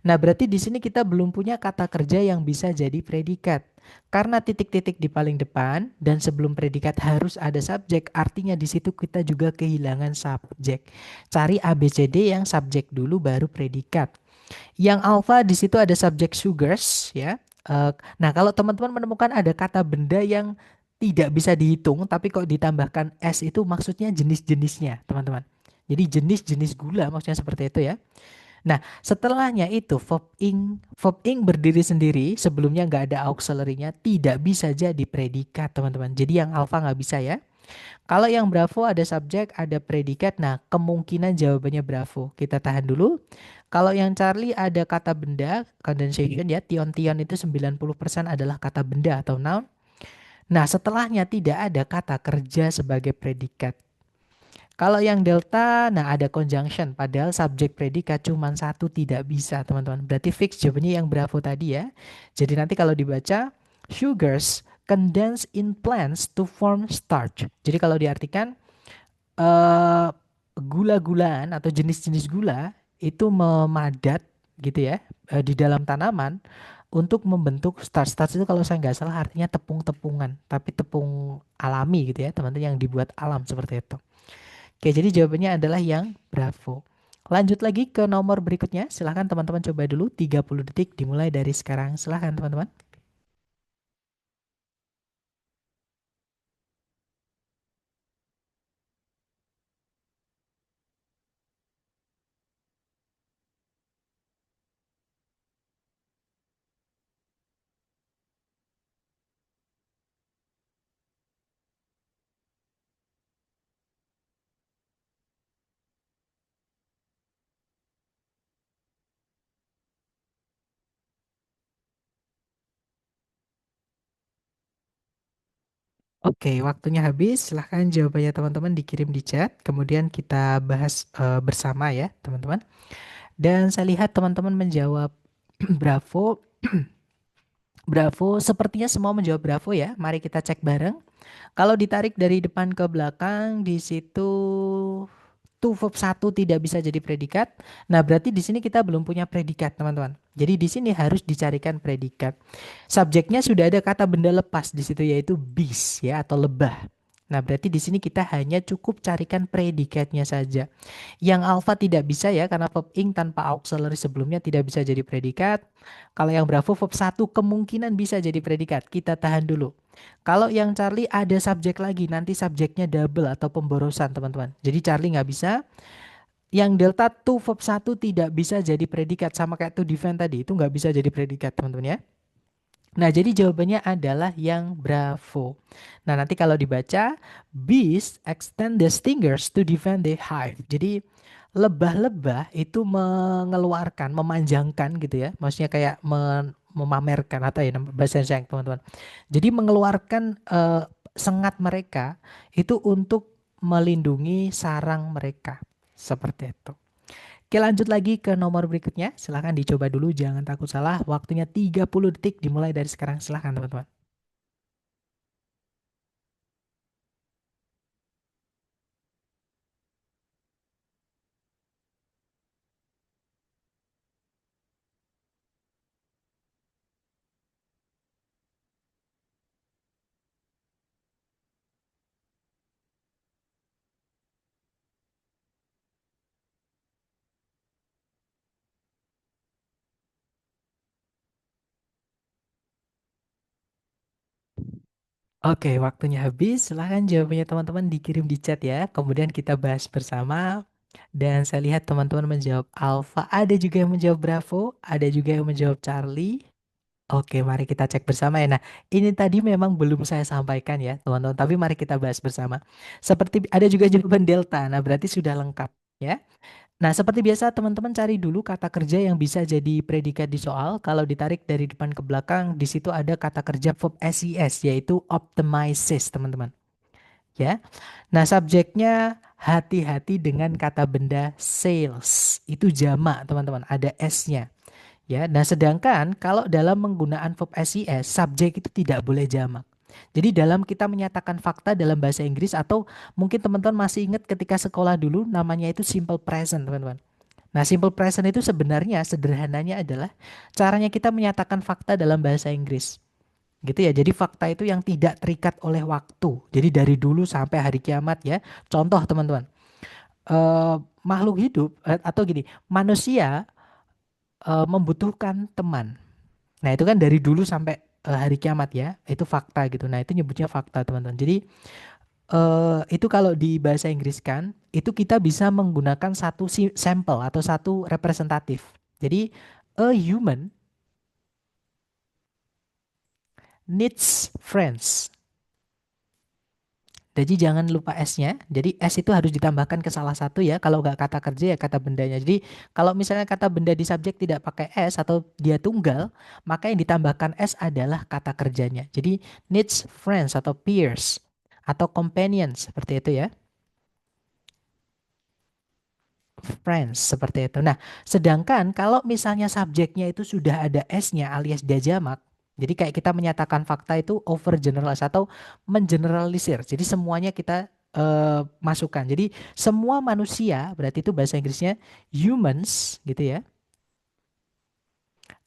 Nah, berarti di sini kita belum punya kata kerja yang bisa jadi predikat. Karena titik-titik di paling depan dan sebelum predikat harus ada subjek, artinya di situ kita juga kehilangan subjek. Cari ABCD yang subjek dulu baru predikat. Yang alpha di situ ada subjek sugars ya. Nah, kalau teman-teman menemukan ada kata benda yang tidak bisa dihitung tapi kok ditambahkan S itu maksudnya jenis-jenisnya, teman-teman. Jadi jenis-jenis gula maksudnya seperti itu ya. Nah, setelahnya itu verb ing berdiri sendiri, sebelumnya nggak ada auxiliary-nya, tidak bisa jadi predikat, teman-teman. Jadi yang alpha nggak bisa ya. Kalau yang bravo ada subjek, ada predikat, nah kemungkinan jawabannya bravo. Kita tahan dulu. Kalau yang Charlie ada kata benda, condensation ya, tion-tion itu 90% adalah kata benda atau noun. Nah, setelahnya tidak ada kata kerja sebagai predikat. Kalau yang delta, nah ada conjunction. Padahal subjek predikat cuma satu tidak bisa, teman-teman. Berarti fix jawabannya yang bravo tadi ya. Jadi nanti kalau dibaca, sugars condense in plants to form starch. Jadi kalau diartikan, gula-gulaan atau jenis-jenis gula itu memadat gitu ya di dalam tanaman untuk membentuk starch. Starch itu kalau saya nggak salah artinya tepung-tepungan, tapi tepung alami gitu ya, teman-teman yang dibuat alam seperti itu. Oke, jadi jawabannya adalah yang bravo. Lanjut lagi ke nomor berikutnya. Silahkan teman-teman coba dulu 30 detik dimulai dari sekarang. Silahkan teman-teman. Oke, waktunya habis. Silahkan jawabannya teman-teman dikirim di chat. Kemudian kita bahas bersama ya, teman-teman. Dan saya lihat teman-teman menjawab bravo. Bravo, sepertinya semua menjawab bravo ya. Mari kita cek bareng. Kalau ditarik dari depan ke belakang, di situ to verb satu tidak bisa jadi predikat. Nah, berarti di sini kita belum punya predikat, teman-teman. Jadi di sini harus dicarikan predikat. Subjeknya sudah ada kata benda lepas di situ yaitu beast ya atau lebah. Nah, berarti di sini kita hanya cukup carikan predikatnya saja. Yang alpha tidak bisa ya karena verb ing tanpa auxiliary sebelumnya tidak bisa jadi predikat. Kalau yang bravo verb satu kemungkinan bisa jadi predikat. Kita tahan dulu. Kalau yang Charlie ada subjek lagi, nanti subjeknya double atau pemborosan teman-teman. Jadi Charlie nggak bisa. Yang delta to verb satu tidak bisa jadi predikat. Sama kayak to defend tadi, itu nggak bisa jadi predikat teman-teman ya. Nah, jadi jawabannya adalah yang bravo. Nah, nanti kalau dibaca, bees extend the stingers to defend the hive. Jadi, lebah-lebah itu mengeluarkan, memanjangkan gitu ya. Maksudnya kayak memamerkan atau ya bahasa Indonesia teman-teman. Jadi mengeluarkan sengat mereka itu untuk melindungi sarang mereka. Seperti itu. Oke, lanjut lagi ke nomor berikutnya. Silahkan dicoba dulu, jangan takut salah. Waktunya 30 detik dimulai dari sekarang. Silahkan teman-teman. Oke, waktunya habis. Silahkan jawabannya teman-teman dikirim di chat ya. Kemudian kita bahas bersama. Dan saya lihat teman-teman menjawab Alpha. Ada juga yang menjawab Bravo. Ada juga yang menjawab Charlie. Oke, mari kita cek bersama ya. Nah, ini tadi memang belum saya sampaikan ya, teman-teman. Tapi mari kita bahas bersama. Seperti ada juga jawaban Delta. Nah, berarti sudah lengkap ya. Nah, seperti biasa teman-teman cari dulu kata kerja yang bisa jadi predikat di soal. Kalau ditarik dari depan ke belakang, di situ ada kata kerja verb SES yaitu optimizes, teman-teman. Ya. Nah, subjeknya hati-hati dengan kata benda sales. Itu jamak, teman-teman. Ada S-nya. Ya. Nah, sedangkan kalau dalam penggunaan verb SES, subjek itu tidak boleh jamak. Jadi dalam kita menyatakan fakta dalam bahasa Inggris atau mungkin teman-teman masih ingat ketika sekolah dulu namanya itu simple present, teman-teman. Nah, simple present itu sebenarnya sederhananya adalah caranya kita menyatakan fakta dalam bahasa Inggris. Gitu ya. Jadi fakta itu yang tidak terikat oleh waktu. Jadi dari dulu sampai hari kiamat ya. Contoh teman-teman. Makhluk hidup atau gini, manusia membutuhkan teman. Nah, itu kan dari dulu sampai hari kiamat ya. Itu fakta gitu. Nah, itu nyebutnya fakta, teman-teman. Jadi itu kalau di bahasa Inggris kan, itu kita bisa menggunakan satu sampel atau satu representatif. Jadi, a human needs friends. Jadi jangan lupa S-nya. Jadi S itu harus ditambahkan ke salah satu ya. Kalau nggak kata kerja ya kata bendanya. Jadi kalau misalnya kata benda di subjek tidak pakai S atau dia tunggal, maka yang ditambahkan S adalah kata kerjanya. Jadi needs friends atau peers atau companions seperti itu ya. Friends seperti itu. Nah, sedangkan kalau misalnya subjeknya itu sudah ada S-nya alias dia jamak, jadi kayak kita menyatakan fakta itu overgeneralize atau mengeneralisir. Jadi semuanya kita masukkan. Jadi semua manusia berarti itu bahasa Inggrisnya humans gitu ya.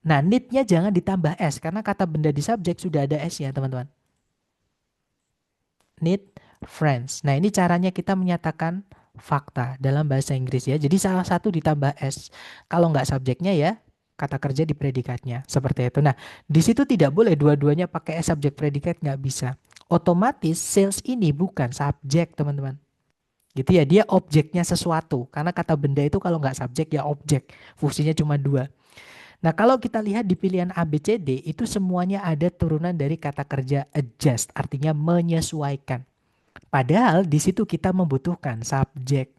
Nah, need-nya jangan ditambah S karena kata benda di subjek sudah ada S-nya, teman-teman. Need friends. Nah, ini caranya kita menyatakan fakta dalam bahasa Inggris ya. Jadi salah satu ditambah S. Kalau nggak subjeknya ya kata kerja di predikatnya. Seperti itu. Nah, di situ tidak boleh dua-duanya pakai S subjek predikat, nggak bisa. Otomatis sales ini bukan subjek teman-teman. Gitu ya, dia objeknya sesuatu. Karena kata benda itu kalau nggak subjek ya objek. Fungsinya cuma dua. Nah, kalau kita lihat di pilihan A, B, C, D, itu semuanya ada turunan dari kata kerja adjust, artinya menyesuaikan. Padahal di situ kita membutuhkan subjek.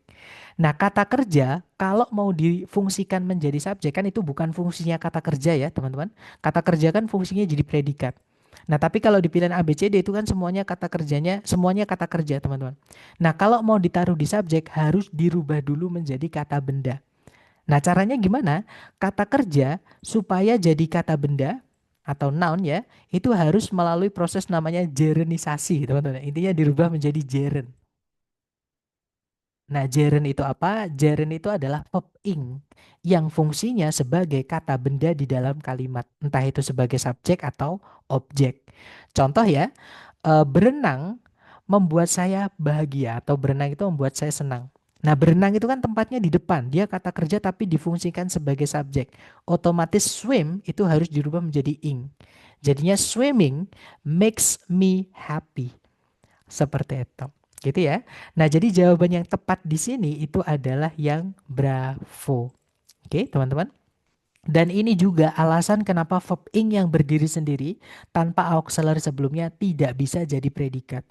Nah, kata kerja kalau mau difungsikan menjadi subjek kan itu bukan fungsinya kata kerja ya, teman-teman. Kata kerja kan fungsinya jadi predikat. Nah, tapi kalau di pilihan A, B, C, D itu kan semuanya kata kerjanya, semuanya kata kerja, teman-teman. Nah, kalau mau ditaruh di subjek harus dirubah dulu menjadi kata benda. Nah, caranya gimana? Kata kerja supaya jadi kata benda atau noun ya, itu harus melalui proses namanya gerenisasi, teman-teman. Intinya dirubah menjadi gerund. Nah, gerund itu apa? Gerund itu adalah verb ing yang fungsinya sebagai kata benda di dalam kalimat, entah itu sebagai subjek atau objek. Contoh ya, berenang membuat saya bahagia atau berenang itu membuat saya senang. Nah, berenang itu kan tempatnya di depan, dia kata kerja tapi difungsikan sebagai subjek. Otomatis swim itu harus dirubah menjadi ing. Jadinya swimming makes me happy. Seperti itu. Gitu ya. Nah, jadi jawaban yang tepat di sini itu adalah yang bravo. Oke, teman-teman. Dan ini juga alasan kenapa verb ing yang berdiri sendiri tanpa auxiliary sebelumnya tidak bisa jadi predikat.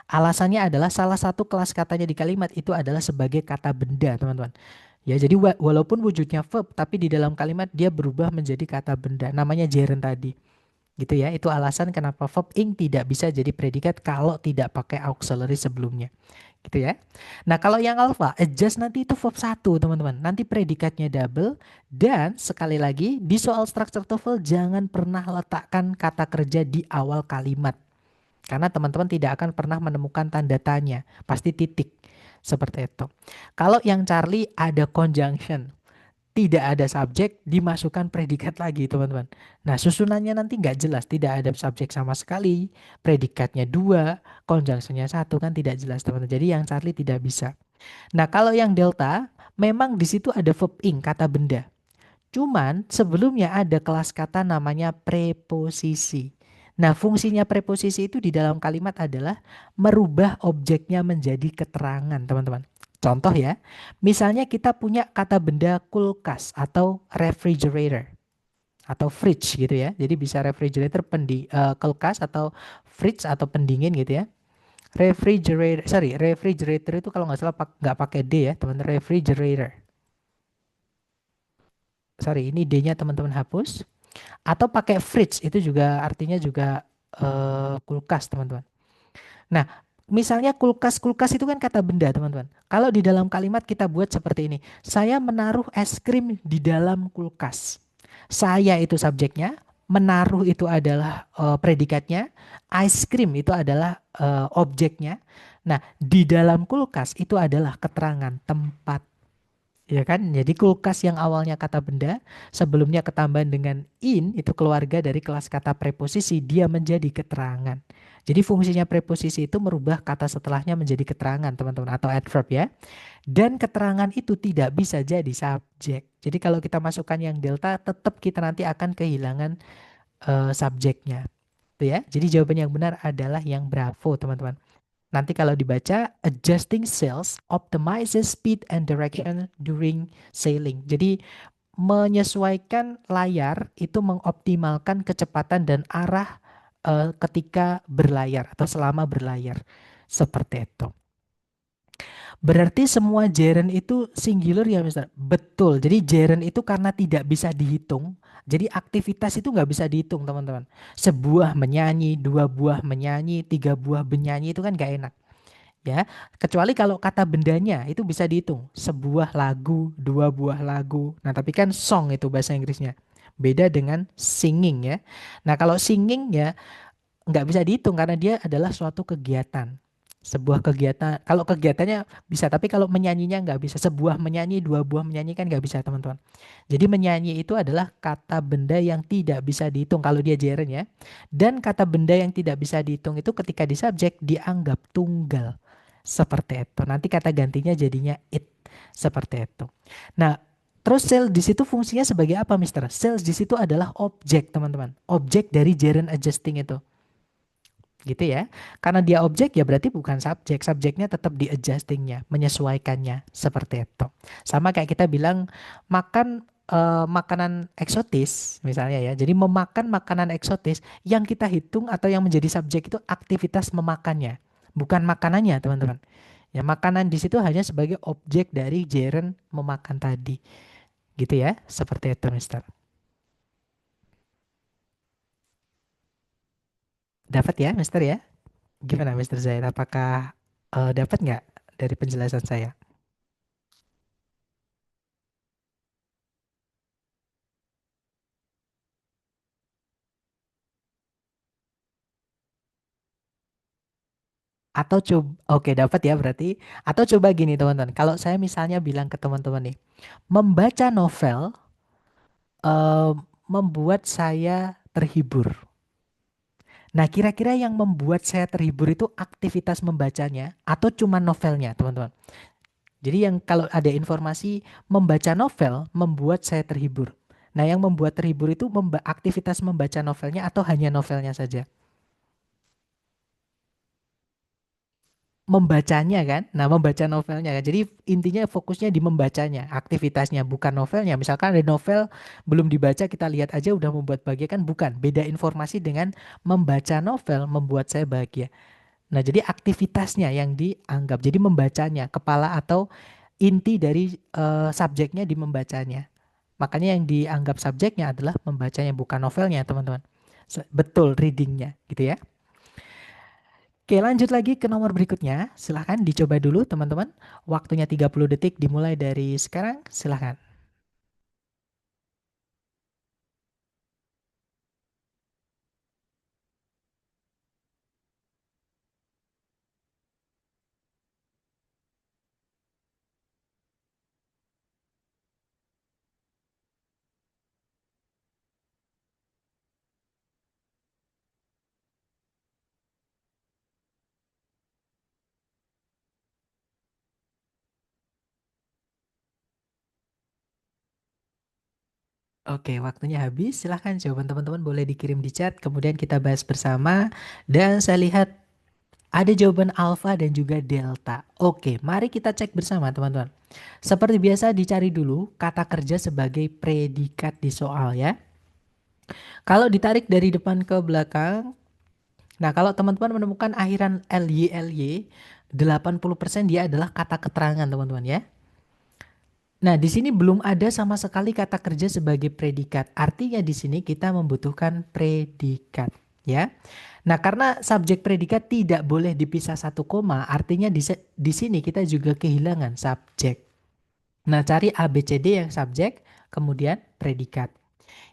Alasannya adalah salah satu kelas katanya di kalimat itu adalah sebagai kata benda, teman-teman. Ya, jadi walaupun wujudnya verb, tapi di dalam kalimat dia berubah menjadi kata benda. Namanya gerund tadi. Gitu ya, itu alasan kenapa verb ing tidak bisa jadi predikat kalau tidak pakai auxiliary sebelumnya. Gitu ya. Nah, kalau yang alpha, adjust nanti itu verb 1, teman-teman. Nanti predikatnya double dan sekali lagi di soal structure TOEFL jangan pernah letakkan kata kerja di awal kalimat. Karena teman-teman tidak akan pernah menemukan tanda tanya, pasti titik. Seperti itu. Kalau yang Charlie ada conjunction, tidak ada subjek, dimasukkan predikat lagi teman-teman. Nah, susunannya nanti nggak jelas, tidak ada subjek sama sekali, predikatnya 2, conjunctionnya 1 kan tidak jelas teman-teman. Jadi yang Charlie tidak bisa. Nah, kalau yang delta, memang di situ ada verb ing, kata benda. Cuman sebelumnya ada kelas kata namanya preposisi. Nah, fungsinya preposisi itu di dalam kalimat adalah merubah objeknya menjadi keterangan, teman-teman. Contoh ya, misalnya kita punya kata benda kulkas atau refrigerator atau fridge gitu ya. Jadi bisa refrigerator kulkas atau fridge atau pendingin gitu ya. Refrigerator itu kalau nggak salah nggak pakai D ya, teman-teman. Refrigerator. Sorry, ini D-nya teman-teman hapus. Atau pakai fridge itu juga artinya juga kulkas, teman-teman. Nah, misalnya kulkas itu kan kata benda, teman-teman. Kalau di dalam kalimat kita buat seperti ini. Saya menaruh es krim di dalam kulkas. Saya itu subjeknya, menaruh itu adalah predikatnya, ice cream itu adalah objeknya. Nah, di dalam kulkas itu adalah keterangan tempat. Ya kan? Jadi kulkas yang awalnya kata benda, sebelumnya ketambahan dengan in, itu keluarga dari kelas kata preposisi, dia menjadi keterangan. Jadi fungsinya preposisi itu merubah kata setelahnya menjadi keterangan, teman-teman, atau adverb ya. Dan keterangan itu tidak bisa jadi subjek. Jadi kalau kita masukkan yang delta, tetap kita nanti akan kehilangan subjeknya. Tuh ya. Jadi jawaban yang benar adalah yang bravo, teman-teman. Nanti kalau dibaca, adjusting sails optimizes speed and direction during sailing. Jadi menyesuaikan layar itu mengoptimalkan kecepatan dan arah ketika berlayar atau selama berlayar. Seperti itu. Berarti semua gerund itu singular ya Mister? Betul. Jadi gerund itu karena tidak bisa dihitung. Jadi aktivitas itu nggak bisa dihitung teman-teman. Sebuah menyanyi, 2 buah menyanyi, 3 buah menyanyi itu kan nggak enak. Ya, kecuali kalau kata bendanya itu bisa dihitung. Sebuah lagu, 2 buah lagu. Nah, tapi kan song itu bahasa Inggrisnya. Beda dengan singing ya. Nah, kalau singing ya nggak bisa dihitung karena dia adalah suatu kegiatan. Sebuah kegiatan, kalau kegiatannya bisa, tapi kalau menyanyinya nggak bisa. Sebuah menyanyi, 2 buah menyanyi kan nggak bisa teman-teman. Jadi menyanyi itu adalah kata benda yang tidak bisa dihitung kalau dia gerund ya. Dan kata benda yang tidak bisa dihitung itu ketika di subjek dianggap tunggal. Seperti itu. Nanti kata gantinya jadinya it. Seperti itu. Nah, terus cell di situ fungsinya sebagai apa, Mister? Cells di situ adalah objek, teman-teman. Objek dari gerund adjusting itu. Gitu ya. Karena dia objek ya berarti bukan subjek. Subjeknya tetap di adjustingnya, menyesuaikannya. Seperti itu. Sama kayak kita bilang makan makanan eksotis misalnya ya. Jadi memakan makanan eksotis yang kita hitung atau yang menjadi subjek itu aktivitas memakannya. Bukan makanannya, teman-teman. Ya, makanan di situ hanya sebagai objek dari gerund memakan tadi. Gitu ya. Seperti itu, Mister. Dapat ya, Mister ya? Gimana, Mister Zaid? Apakah dapat nggak dari penjelasan saya? Atau coba, oke dapat ya berarti. Atau coba gini teman-teman, kalau saya misalnya bilang ke teman-teman nih, membaca novel eh, membuat saya terhibur. Nah, kira-kira yang membuat saya terhibur itu aktivitas membacanya atau cuma novelnya, teman-teman? Jadi yang kalau ada informasi membaca novel membuat saya terhibur. Nah, yang membuat terhibur itu aktivitas membaca novelnya atau hanya novelnya saja? Membacanya kan. Nah, membaca novelnya kan. Jadi intinya fokusnya di membacanya, aktivitasnya bukan novelnya. Misalkan ada novel belum dibaca kita lihat aja udah membuat bahagia kan bukan. Beda informasi dengan membaca novel membuat saya bahagia. Nah, jadi aktivitasnya yang dianggap. Jadi membacanya, kepala atau inti dari subjeknya di membacanya. Makanya yang dianggap subjeknya adalah membacanya bukan novelnya, teman-teman. Betul readingnya gitu ya. Oke, lanjut lagi ke nomor berikutnya. Silahkan dicoba dulu teman-teman. Waktunya 30 detik dimulai dari sekarang. Silahkan. Oke, waktunya habis. Silahkan jawaban teman-teman boleh dikirim di chat. Kemudian kita bahas bersama. Dan saya lihat ada jawaban alfa dan juga delta. Oke, mari kita cek bersama teman-teman. Seperti biasa dicari dulu kata kerja sebagai predikat di soal ya. Kalau ditarik dari depan ke belakang, nah, kalau teman-teman menemukan akhiran ly 80% dia adalah kata keterangan, teman-teman ya. Nah, di sini belum ada sama sekali kata kerja sebagai predikat. Artinya di sini kita membutuhkan predikat, ya. Nah, karena subjek predikat tidak boleh dipisah satu koma, artinya di sini kita juga kehilangan subjek. Nah, cari A, B, C, D yang subjek, kemudian predikat.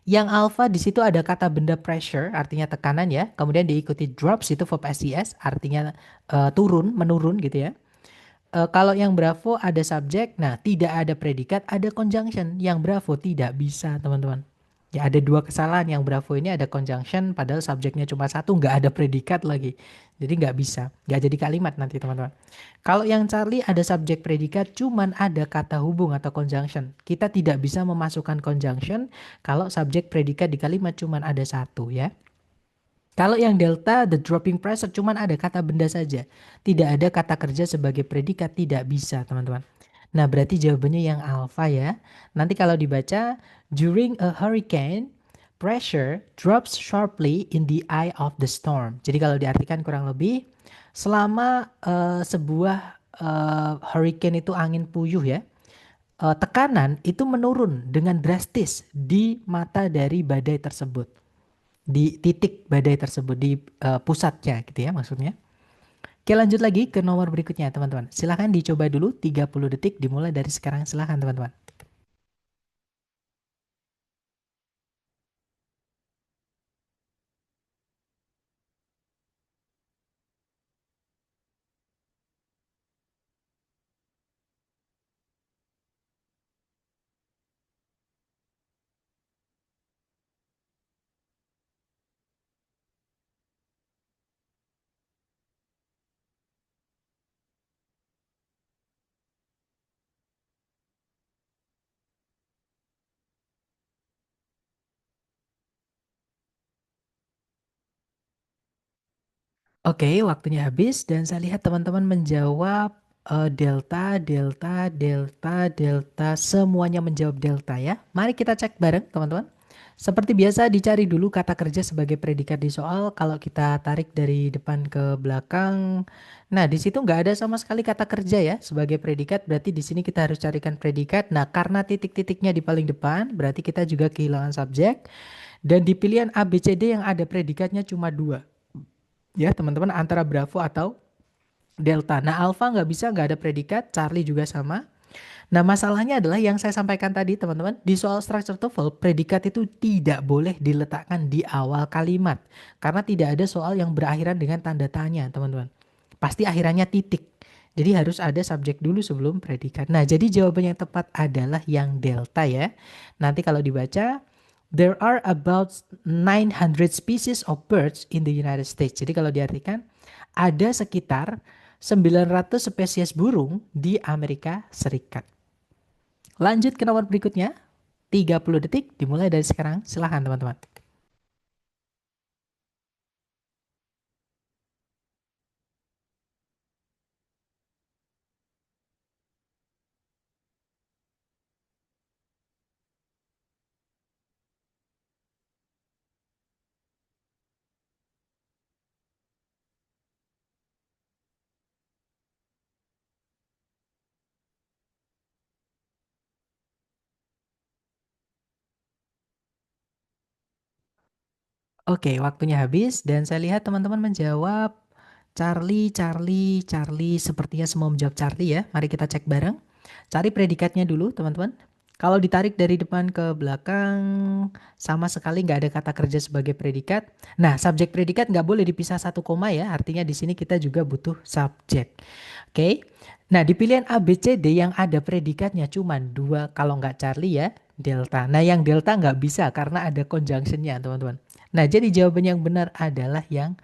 Yang alpha di situ ada kata benda pressure, artinya tekanan ya. Kemudian diikuti drops itu verb SES, artinya turun, menurun gitu ya. Kalau yang bravo ada subjek, nah tidak ada predikat, ada conjunction. Yang bravo tidak bisa teman-teman. Ya ada dua kesalahan, yang bravo ini ada conjunction padahal subjeknya cuma satu, nggak ada predikat lagi. Jadi nggak bisa, nggak jadi kalimat nanti teman-teman. Kalau yang Charlie ada subjek predikat cuman ada kata hubung atau conjunction. Kita tidak bisa memasukkan conjunction kalau subjek predikat di kalimat cuman ada satu ya. Kalau yang delta, the dropping pressure cuman ada kata benda saja. Tidak ada kata kerja sebagai predikat, tidak bisa teman-teman. Nah berarti jawabannya yang alpha ya. Nanti kalau dibaca, during a hurricane, pressure drops sharply in the eye of the storm. Jadi kalau diartikan kurang lebih, selama sebuah hurricane itu angin puyuh ya, tekanan itu menurun dengan drastis di mata dari badai tersebut, di titik badai tersebut, di pusatnya gitu ya maksudnya. Oke lanjut lagi ke nomor berikutnya teman-teman. Silahkan dicoba dulu 30 detik dimulai dari sekarang. Silahkan teman-teman. Oke, waktunya habis dan saya lihat teman-teman menjawab delta, delta, delta, delta. Semuanya menjawab delta ya. Mari kita cek bareng teman-teman. Seperti biasa dicari dulu kata kerja sebagai predikat di soal. Kalau kita tarik dari depan ke belakang. Nah, di situ nggak ada sama sekali kata kerja ya sebagai predikat. Berarti di sini kita harus carikan predikat. Nah, karena titik-titiknya di paling depan, berarti kita juga kehilangan subjek. Dan di pilihan A, B, C, D yang ada predikatnya cuma dua. Ya teman-teman, antara Bravo atau Delta. Nah, Alpha nggak bisa, nggak ada predikat. Charlie juga sama. Nah, masalahnya adalah yang saya sampaikan tadi teman-teman. Di soal structure TOEFL, predikat itu tidak boleh diletakkan di awal kalimat. Karena tidak ada soal yang berakhiran dengan tanda tanya teman-teman. Pasti akhirannya titik. Jadi harus ada subjek dulu sebelum predikat. Nah, jadi jawaban yang tepat adalah yang delta ya. Nanti kalau dibaca, there are about 900 species of birds in the United States. Jadi kalau diartikan, ada sekitar 900 spesies burung di Amerika Serikat. Lanjut ke nomor berikutnya. 30 detik dimulai dari sekarang. Silahkan teman-teman. Oke, waktunya habis dan saya lihat teman-teman menjawab Charlie, Charlie, Charlie. Sepertinya semua menjawab Charlie ya. Mari kita cek bareng. Cari predikatnya dulu teman-teman. Kalau ditarik dari depan ke belakang, sama sekali nggak ada kata kerja sebagai predikat. Nah, subjek predikat nggak boleh dipisah satu koma ya. Artinya di sini kita juga butuh subjek. Oke. Nah, di pilihan A, B, C, D yang ada predikatnya cuma dua. Kalau nggak Charlie ya, delta. Nah, yang delta nggak bisa karena ada conjunctionnya teman-teman. Nah, jadi jawaban yang benar adalah yang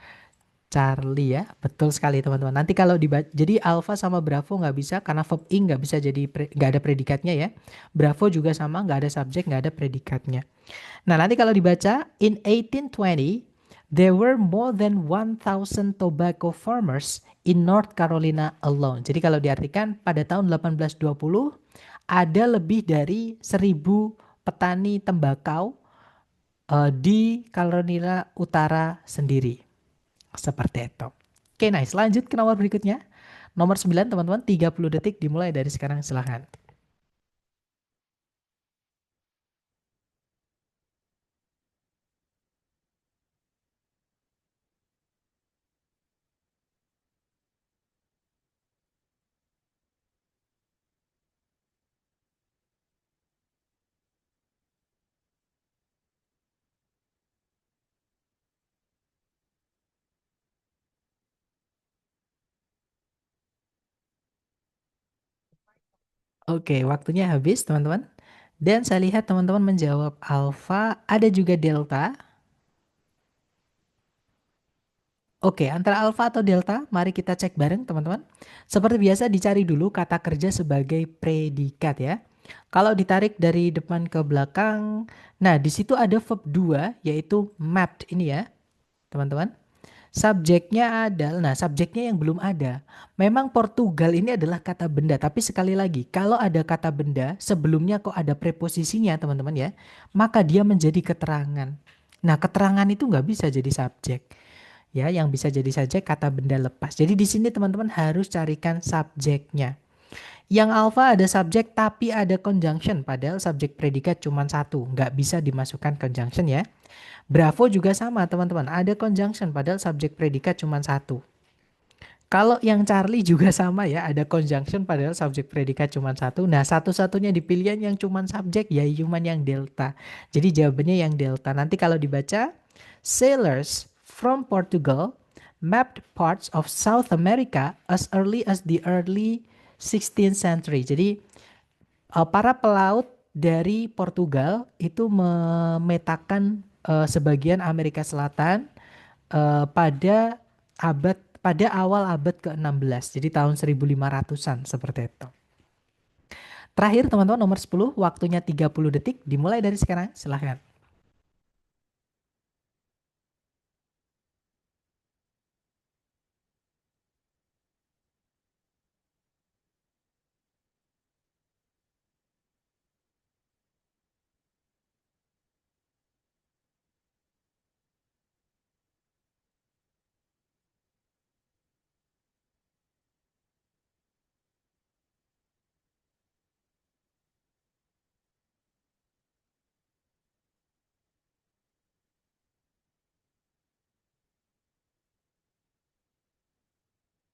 Charlie ya. Betul sekali teman-teman. Nanti kalau jadi Alpha sama Bravo nggak bisa karena verb ing nggak bisa jadi nggak ada predikatnya ya. Bravo juga sama nggak ada subjek nggak ada predikatnya. Nah nanti kalau dibaca in 1820 there were more than 1,000 tobacco farmers in North Carolina alone. Jadi kalau diartikan pada tahun 1820 ada lebih dari 1.000 petani tembakau di Carolina Utara sendiri. Seperti itu. Oke, nice. Lanjut ke nomor berikutnya. Nomor 9, teman-teman. 30 detik dimulai dari sekarang. Silahkan. Oke, waktunya habis, teman-teman. Dan saya lihat teman-teman menjawab alfa, ada juga delta. Oke, antara alfa atau delta, mari kita cek bareng, teman-teman. Seperti biasa, dicari dulu kata kerja sebagai predikat ya. Kalau ditarik dari depan ke belakang, nah di situ ada verb 2, yaitu mapped ini ya, teman-teman. Subjeknya ada, nah subjeknya yang belum ada. Memang Portugal ini adalah kata benda, tapi sekali lagi, kalau ada kata benda, sebelumnya kok ada preposisinya teman-teman ya, maka dia menjadi keterangan. Nah keterangan itu nggak bisa jadi subjek. Ya, yang bisa jadi subjek kata benda lepas. Jadi di sini teman-teman harus carikan subjeknya. Yang alpha ada subjek tapi ada conjunction, padahal subjek predikat cuma satu, nggak bisa dimasukkan conjunction ya. Bravo juga sama teman-teman, ada conjunction padahal subjek predikat cuma satu. Kalau yang Charlie juga sama ya, ada conjunction padahal subjek predikat cuma satu. Nah, satu-satunya di pilihan yang cuma subjek ya cuma yang delta. Jadi jawabannya yang delta. Nanti kalau dibaca, sailors from Portugal mapped parts of South America as early as the early 16th century. Jadi para pelaut dari Portugal itu memetakan sebagian Amerika Selatan pada awal abad ke-16. Jadi tahun 1500-an seperti itu. Terakhir teman-teman nomor 10, waktunya 30 detik dimulai dari sekarang. Silahkan.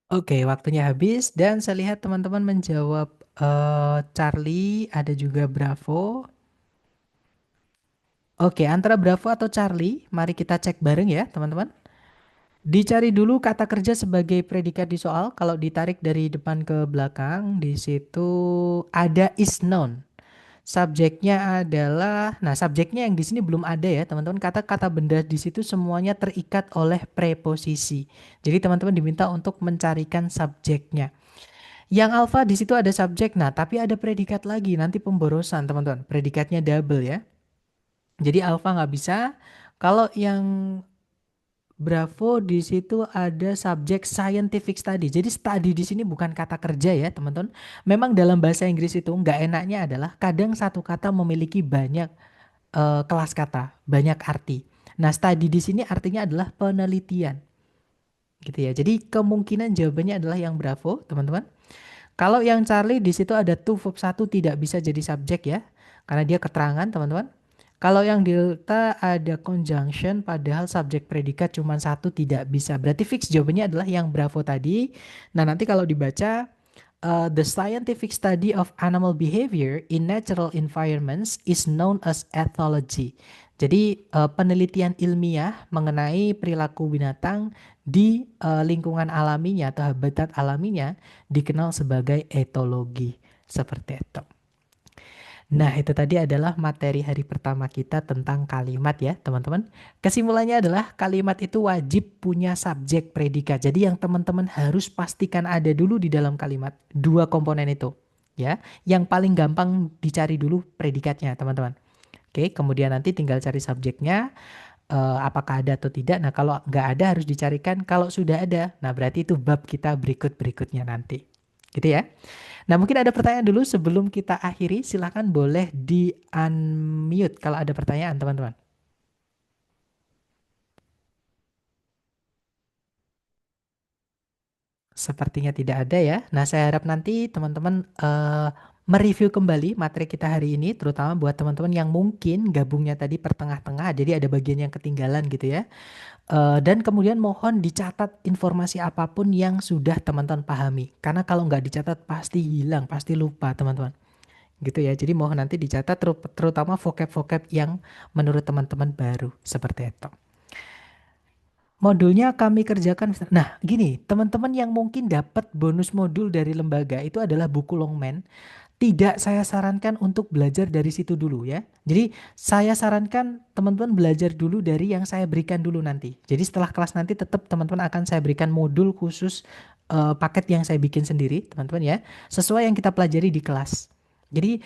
Oke, waktunya habis dan saya lihat teman-teman menjawab Charlie, ada juga Bravo. Oke, antara Bravo atau Charlie, mari kita cek bareng ya, teman-teman. Dicari dulu kata kerja sebagai predikat di soal. Kalau ditarik dari depan ke belakang, di situ ada is known. Subjeknya adalah, nah subjeknya yang di sini belum ada ya teman-teman. Kata-kata benda di situ semuanya terikat oleh preposisi. Jadi teman-teman diminta untuk mencarikan subjeknya. Yang alfa di situ ada subjek, nah tapi ada predikat lagi. Nanti pemborosan teman-teman. Predikatnya double ya. Jadi alfa nggak bisa. Kalau yang Bravo di situ ada subjek scientific study. Jadi study di sini bukan kata kerja ya teman-teman. Memang dalam bahasa Inggris itu nggak enaknya adalah kadang satu kata memiliki banyak kelas kata, banyak arti. Nah, study di sini artinya adalah penelitian, gitu ya. Jadi kemungkinan jawabannya adalah yang Bravo, teman-teman. Kalau yang Charlie di situ ada to verb 1 tidak bisa jadi subjek ya, karena dia keterangan, teman-teman. Kalau yang Delta ada conjunction padahal subjek predikat cuma satu tidak bisa. Berarti fix jawabannya adalah yang Bravo tadi. Nah, nanti kalau dibaca the scientific study of animal behavior in natural environments is known as ethology. Jadi penelitian ilmiah mengenai perilaku binatang di lingkungan alaminya atau habitat alaminya dikenal sebagai etologi. Seperti itu. Nah, itu tadi adalah materi hari pertama kita tentang kalimat ya, teman-teman. Kesimpulannya adalah kalimat itu wajib punya subjek predikat. Jadi yang teman-teman harus pastikan ada dulu di dalam kalimat dua komponen itu, ya. Yang paling gampang dicari dulu predikatnya, teman-teman. Oke, kemudian nanti tinggal cari subjeknya, apakah ada atau tidak. Nah, kalau nggak ada harus dicarikan. Kalau sudah ada, nah berarti itu bab kita berikut-berikutnya nanti. Gitu ya. Nah, mungkin ada pertanyaan dulu sebelum kita akhiri. Silakan boleh di-unmute kalau ada pertanyaan, teman-teman. Sepertinya tidak ada ya. Nah, saya harap nanti teman-teman mereview kembali materi kita hari ini, terutama buat teman-teman yang mungkin gabungnya tadi pertengah-tengah, jadi ada bagian yang ketinggalan gitu ya. Dan kemudian mohon dicatat informasi apapun yang sudah teman-teman pahami. Karena kalau nggak dicatat pasti hilang, pasti lupa teman-teman. Gitu ya. Jadi mohon nanti dicatat terutama vocab-vocab yang menurut teman-teman baru seperti itu. Modulnya kami kerjakan. Nah, gini, teman-teman yang mungkin dapat bonus modul dari lembaga itu adalah buku Longman. Tidak saya sarankan untuk belajar dari situ dulu ya. Jadi saya sarankan teman-teman belajar dulu dari yang saya berikan dulu nanti. Jadi setelah kelas nanti tetap teman-teman akan saya berikan modul khusus paket yang saya bikin sendiri, teman-teman ya. Sesuai yang kita pelajari di kelas. Jadi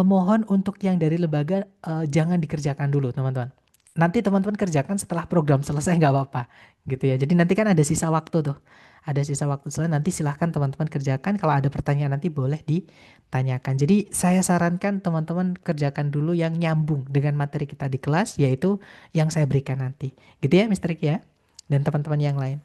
mohon untuk yang dari lembaga jangan dikerjakan dulu, teman-teman. Nanti teman-teman kerjakan setelah program selesai nggak apa-apa, gitu ya. Jadi nanti kan ada sisa waktu tuh. Ada sisa waktu selesai, nanti silahkan teman-teman kerjakan. Kalau ada pertanyaan nanti boleh ditanyakan. Jadi saya sarankan teman-teman kerjakan dulu yang nyambung dengan materi kita di kelas, yaitu yang saya berikan nanti. Gitu ya, Mr. Ki ya. Dan teman-teman yang lain.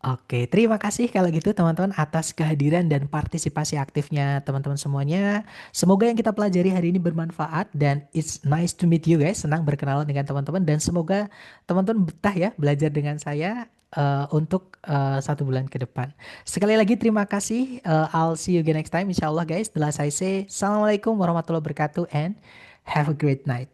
Oke, terima kasih kalau gitu teman-teman atas kehadiran dan partisipasi aktifnya teman-teman semuanya. Semoga yang kita pelajari hari ini bermanfaat dan it's nice to meet you guys. Senang berkenalan dengan teman-teman dan semoga teman-teman betah ya belajar dengan saya untuk 1 bulan ke depan. Sekali lagi terima kasih. I'll see you again next time. Insya Allah guys. Setelah saya say, Assalamualaikum warahmatullahi wabarakatuh and have a great night.